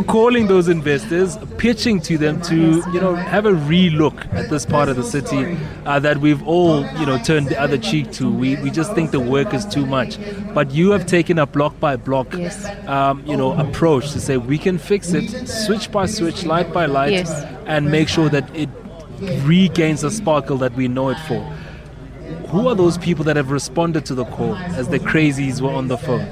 Speaker 3: Calling those investors, pitching to them to, have a re-look at this part of the city that we've all, turned the other cheek to. We just think the work is too much. But you have taken a block by block, approach to say we can fix it, switch by switch, light by light, and make sure that it regains the sparkle that we know it for. Who are those people that have responded to the call as the crazies were on the phone?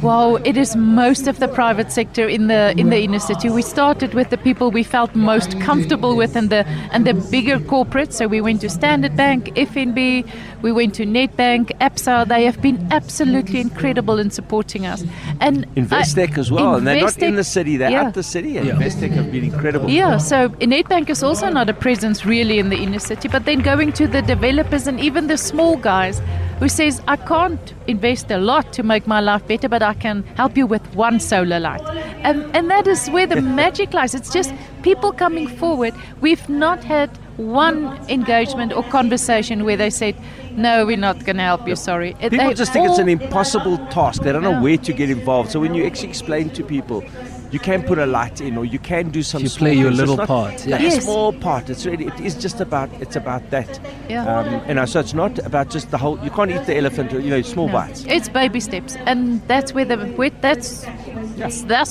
Speaker 10: Wow, it is most of the private sector in the inner city. We started with the people we felt most comfortable with and the bigger corporates. So we went to Standard Bank, FNB, we went to Nedbank, Absa. They have been absolutely incredible in supporting us. And
Speaker 9: Investec as well. And they're not in the city, they're out the city. And Investec have been incredible.
Speaker 10: Yeah, so Nedbank is also not a presence really in the inner city, but then going to the developers and even the small guys who says, I can't invest a lot to make my life better, but I can help you with one solar light. And that is where the magic lies. It's just people coming forward. We've not had one engagement or conversation where they said, no, we're not going to help you, sorry.
Speaker 9: People just think it's an impossible task. They don't know where to get involved. So when you actually explain to people, you can put a light in, or you can do some.
Speaker 3: You
Speaker 9: small
Speaker 3: play your
Speaker 9: things.
Speaker 3: little part.
Speaker 9: Yeah. A small part. It is just about. It's about that.
Speaker 10: Yeah.
Speaker 9: So it's not about just the whole. You can't eat the elephant. Small bites.
Speaker 10: It's baby steps, and that's where that's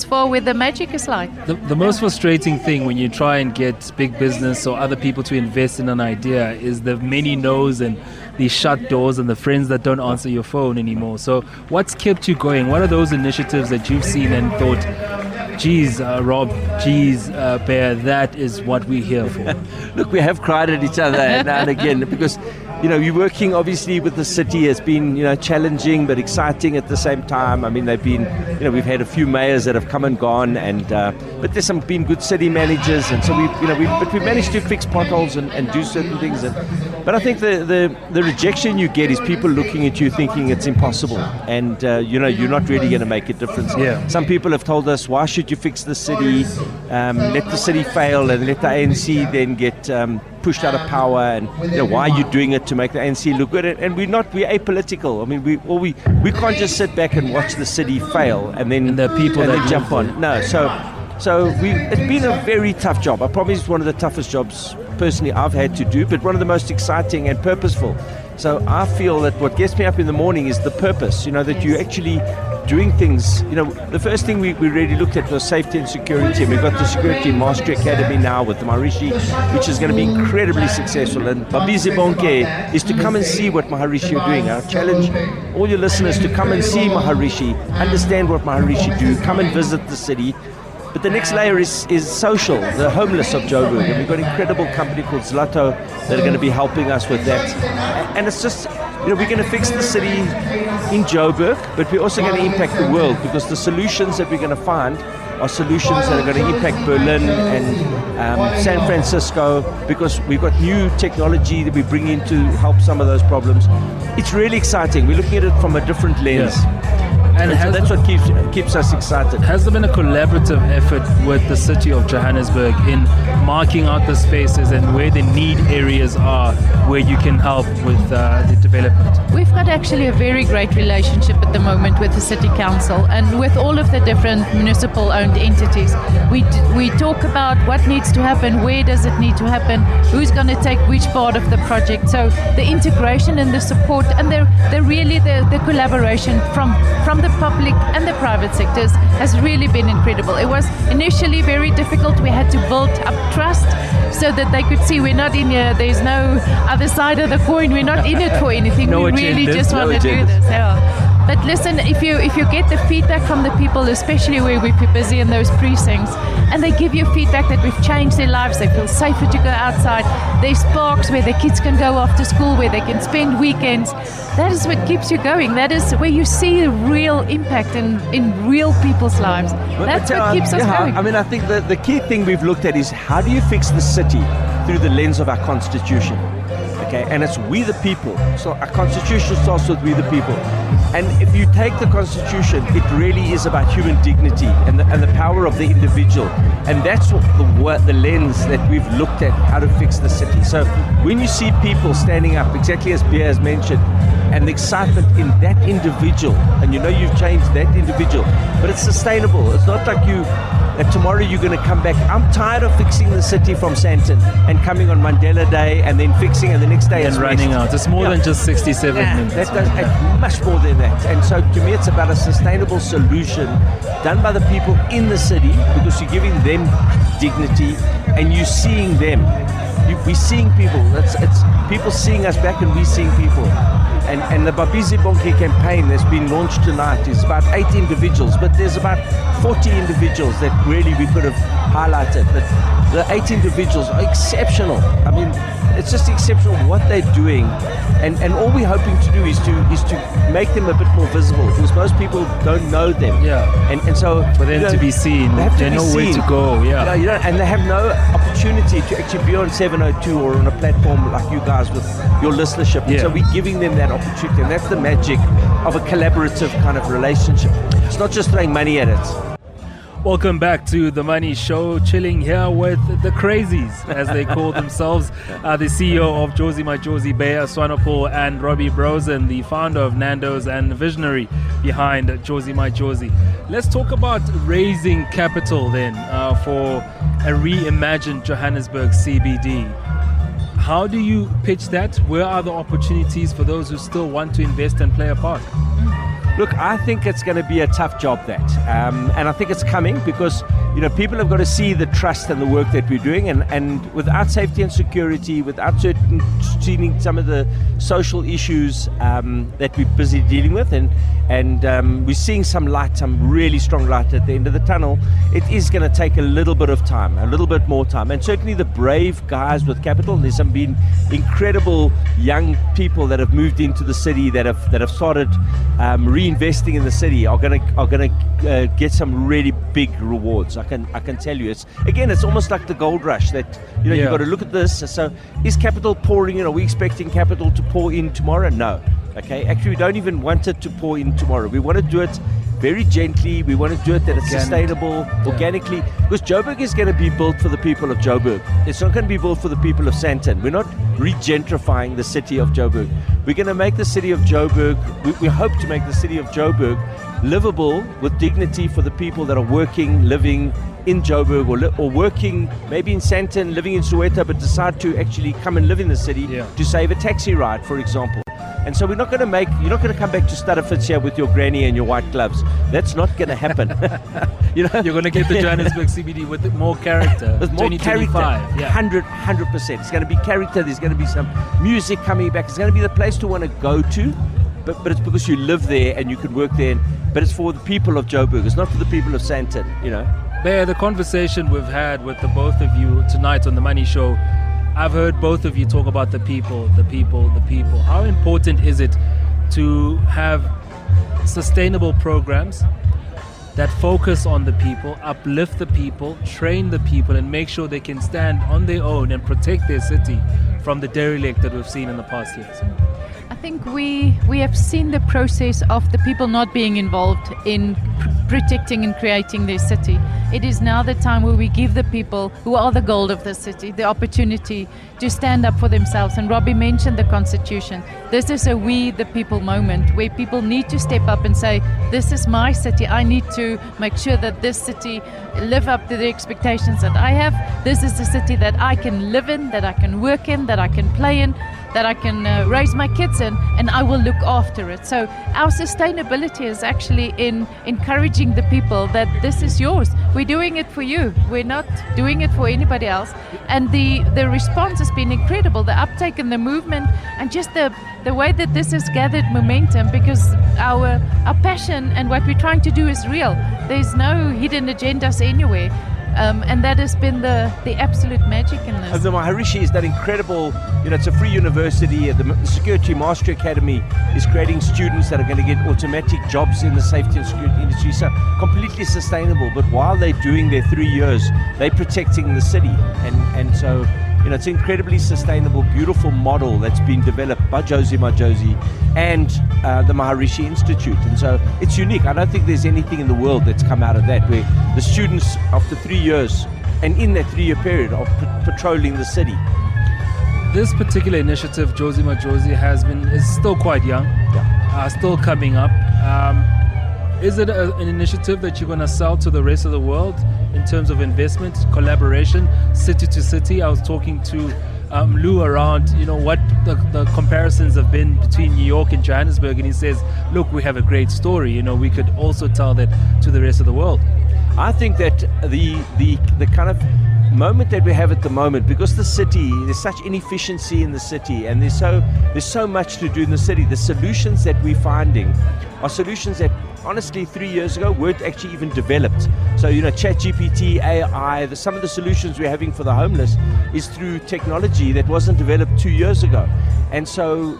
Speaker 10: for where the magic is like.
Speaker 3: The most frustrating thing when you try and get big business or other people to invest in an idea is the many no's and the shut doors and the friends that don't answer your phone anymore. So what's kept you going? What are those initiatives that you've seen and thought, geez, Rob, geez, Bear, that is what we're here for?
Speaker 9: Look, we have cried at each other now and again because, you're working obviously with the city. It's been, challenging but exciting at the same time. I mean, they've been, we've had a few mayors that have come and gone, and but there's been good city managers, and so we managed to fix potholes and do certain things. But I think the rejection you get is people looking at you thinking it's impossible, and you're not really going to make a difference.
Speaker 3: Yeah.
Speaker 9: Some people have told us, why should you fix the city? Let the city fail and let the ANC then get pushed out of power, and why are you doing it to make the ANC look good? And we're apolitical. I mean, we can't just sit back and watch the city fail and then
Speaker 3: the people that
Speaker 9: jump on. No, so it's been a very tough job. I probably it's one of the toughest jobs personally I've had to do, but one of the most exciting and purposeful. So I feel that what gets me up in the morning is the purpose, that you're actually doing things. The first thing we really looked at was safety and security, and we've got the Security Mastery Academy now with the Maharishi, which is going to be incredibly successful. And Babizi Bonke is to come and see what Maharishi are doing. I challenge all your listeners to come and see Maharishi, understand what Maharishi do, come and visit the city. But the next layer is social, the homeless of Joburg. And we've got an incredible company called Zwelakhe that are going to be helping us with that. And it's just, we're going to fix the city in Joburg, but we're also going to impact the world, because the solutions that we're going to find are solutions that are going to impact Berlin and San Francisco, because we've got new technology that we bring in to help some of those problems. It's really exciting. We're looking at it from a different lens.
Speaker 3: Yeah. And
Speaker 9: so that's what keeps us excited.
Speaker 3: Has there been a collaborative effort with the city of Johannesburg in marking out the spaces and where the need areas are where you can help with the development?
Speaker 10: We've got actually a very great relationship at the moment with the City Council and with all of the different municipal-owned entities. We talk about what needs to happen, where does it need to happen, who's going to take which part of the project. So the integration and the support and the collaboration from the public and the private sectors has really been incredible. It was initially very difficult. We had to build up trust so that they could see we're not in here, there's no other side of the coin, we're not in it for anything.
Speaker 3: No
Speaker 10: we
Speaker 3: agendas,
Speaker 10: really just want to do this. Yeah. But listen, if you get the feedback from the people, especially where we're busy in those precincts, and they give you feedback that we've changed their lives, they feel safer to go outside, there's parks where their kids can go after school, where they can spend weekends, that is what keeps you going. That is where you see the real impact in real people's lives. That's what keeps us going.
Speaker 9: I mean, I think the key thing we've looked at is how do you fix the city through the lens of our constitution? Okay, and it's we the people. So our constitution starts with we the people. And if you take the constitution, it really is about human dignity and the power of the individual. And that's what the lens that we've looked at how to fix the city. So when you see people standing up, exactly as Bea has mentioned, and the excitement in that individual, and you've changed that individual, but it's sustainable. It's not like that tomorrow you're going to come back. I'm tired of fixing the city from Sandton and coming on Mandela Day and then fixing, and the next day
Speaker 3: and running out. It's more than just 67 minutes.
Speaker 9: It's much more than that. And so to me, it's about a sustainable solution done by the people in the city, because you're giving them dignity and you're seeing them. we're seeing people. It's people seeing us back, and we're seeing people. And the Babizi Bonke campaign that's been launched tonight is about 8 individuals, but there's about 40 individuals that really we could have highlighted. But the 8 individuals are exceptional. I mean, it's just exceptional what they're doing, and all we're hoping to do is to make them a bit more visible, because most people don't know them.
Speaker 3: Yeah.
Speaker 9: And so
Speaker 3: for them to be seen, they know where to go. Yeah.
Speaker 9: And they have no opportunity to actually be on 702 or on a platform like you guys with your listenership. And so we're giving them that opportunity, and that's the magic of a collaborative kind of relationship. It's not just throwing money at it.
Speaker 3: Welcome back to The Money Show, chilling here with the crazies, as they call themselves, the CEO of Jozi My Jozi, Beya Swanepoel, and Robbie Brozin, the founder of Nando's and the visionary behind Jozi My Jozi. Let's talk about raising capital then for a reimagined Johannesburg CBD. How do you pitch that? Where are the opportunities for those who still want to invest and play a part?
Speaker 9: Look, I think it's going to be a tough job, that. And I think it's coming because, people have got to see the trust and the work that we're doing. And without safety and security, without seeing some of the social issues that we're busy dealing with, and we're seeing some light, some really strong light at the end of the tunnel, it is going to take a little bit of time, a little bit more time. And certainly the brave guys with capital, there's some been incredible young people that have moved into the city, that have started reinvesting in the city, are going to get some really big rewards. I can tell you. It's almost like the gold rush that you've got to look at this. So is capital pouring in? Are we expecting capital to pour in tomorrow? No. Okay, actually we don't even want it to pour in tomorrow. We want to do it very gently. We want to do it that it's sustainable, organically, because Joburg is going to be built for the people of Joburg. It's not going to be built for the people of Sandton. We're not regentrifying the city of Joburg. We're going to make the city of Joburg, we hope to make the city of Joburg livable with dignity for the people that are working, living in Joburg, or working maybe in Sandton, living in Soweto, but decide to actually come and live in the city to save a taxi ride, for example. And so you're not going to come back to Studderfits here with your granny and your white gloves. That's not going to happen.
Speaker 3: You're going to get the Johannesburg CBD with more character.
Speaker 9: With more character, 100%. It's going to be character. There's going to be some music coming back. It's going to be the place to want to go to, but it's because you live there and you could work there. But it's for the people of Joburg. It's not for the people of Sandton,
Speaker 3: Beya, the conversation we've had with the both of you tonight on The Money Show, I've heard both of you talk about the people. How important is it to have sustainable programs that focus on the people, uplift the people, train the people, and make sure they can stand on their own and protect their city from the derelict that we've seen in the past years?
Speaker 10: I think we have seen the process of the people not being involved in protecting and creating their city. It is now the time where we give the people who are the gold of the city the opportunity to stand up for themselves. And Robbie mentioned the Constitution. This is a we the people moment where people need to step up and say, this is my city. I need to make sure that this city live up to the expectations that I have. This is the city that I can live in, that I can work in, that I can play in, that I can raise my kids in, and I will look after it. So our sustainability is actually in encouraging the people that this is yours. We're doing it for you. We're not doing it for anybody else. And the response has been incredible, the uptake and the movement, and just the way that this has gathered momentum, because our passion and what we're trying to do is real. There's no hidden agendas anywhere. And that has been the absolute magic in this.
Speaker 9: The Maharishi is that incredible, it's a free university. The Security Mastery Academy is creating students that are going to get automatic jobs in the safety and security industry. So completely sustainable. But while they're doing their 3 years, they're protecting the city. And so, it's an incredibly sustainable, beautiful model that's been developed by Jozi My Jozi and the Maharishi Institute. And so it's unique. I don't think there's anything in the world that's come out of that, where the students, after 3 years, and in that 3-year period, are patrolling the city.
Speaker 3: This particular initiative, Jozi My Jozi, is still quite young, still coming up. Is it an initiative that you're going to sell to the rest of the world in terms of investment, collaboration, city to city? I was talking to Lou around, what the comparisons have been between New York and Johannesburg, and he says, look, we have a great story. We could also tell that to the rest of the world.
Speaker 9: I think that the kind of moment that we have at the moment, because the city, there's such inefficiency in the city, and there's so much to do in the city. The solutions that we're finding are solutions that honestly 3 years ago weren't actually even developed. So, ChatGPT, AI, some of the solutions we're having for the homeless is through technology that wasn't developed 2 years ago. And so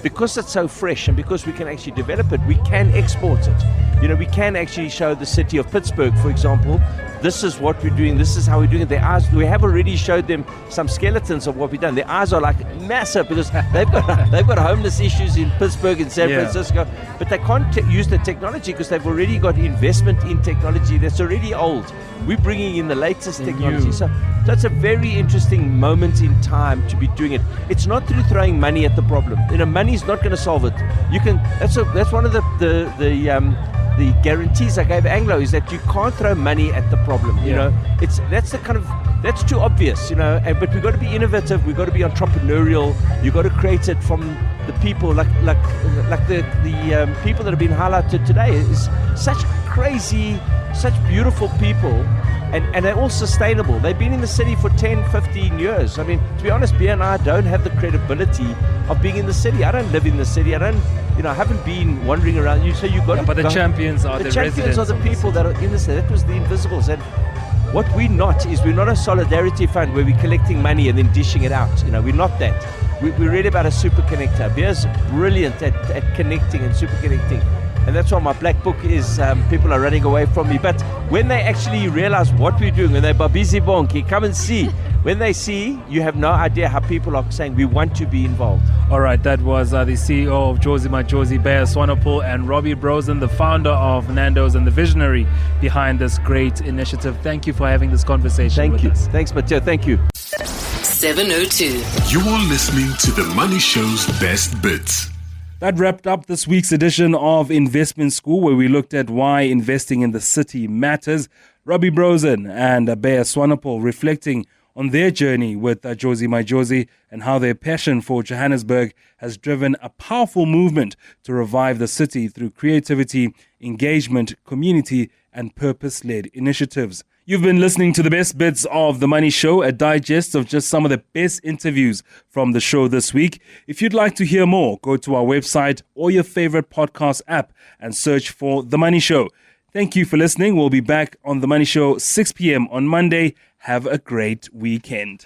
Speaker 9: because it's so fresh and because we can actually develop it, we can export it. We can actually show the city of Pittsburgh, for example, this is what we're doing, this is how we're doing it. Their eyes, we have already showed them some skeletons of what we've done. Their eyes are like massive because they've got homeless issues in Pittsburgh and San Francisco, but they can't use the technology because they've already got investment in technology that's already old. We're bringing in the latest technology. So that's a very interesting moment in time to be doing it. It's not through throwing money at the problem. Money is not going to solve it. You can. That's one of the guarantees I gave Anglo is that you can't throw money at the problem. That's too obvious. But we've got to be innovative. We've got to be entrepreneurial. You've got to create it from the people, like the people that have been highlighted today. Is such crazy, such beautiful people. And they're all sustainable. They've been in the city for 10, 15 years. I mean, to be honest, Bea and I don't have the credibility of being in the city. I don't live in the city. I haven't been wandering around. So you've got to.
Speaker 3: But the champions are the
Speaker 9: champions are the people that are in the city. That was the invisibles. And what we're not a solidarity fund where we're collecting money and then dishing it out. We're not that. We're really about a super connector. Bea's brilliant at connecting and super connecting. And that's why my black book is people are running away from me. But when they actually realize what we're doing, when they Babizi Bonki, come and see. When they see, you have no idea how people are saying we want to be involved.
Speaker 3: All right, that was the CEO of Jozi My Jozi, Bea Swanepoel, and Robbie Brozin, the founder of Nando's and the visionary behind this great initiative. Thank you for having this conversation with us.
Speaker 9: Thanks, Motheo. Thank you.
Speaker 6: 702.
Speaker 2: You are listening to The Money Show's Best Bits.
Speaker 3: That wrapped up this week's edition of Investment School, where we looked at why investing in the city matters. Robbie Brozin and Bea Swanepoel reflecting on their journey with Jozi My Jozi and how their passion for Johannesburg has driven a powerful movement to revive the city through creativity, engagement, community, and purpose-led initiatives. You've been listening to the best bits of The Money Show, a digest of just some of the best interviews from the show this week. If you'd like to hear more, go to our website or your favorite podcast app and search for The Money Show. Thank you for listening. We'll be back on The Money Show 6 p.m. on Monday. Have a great weekend.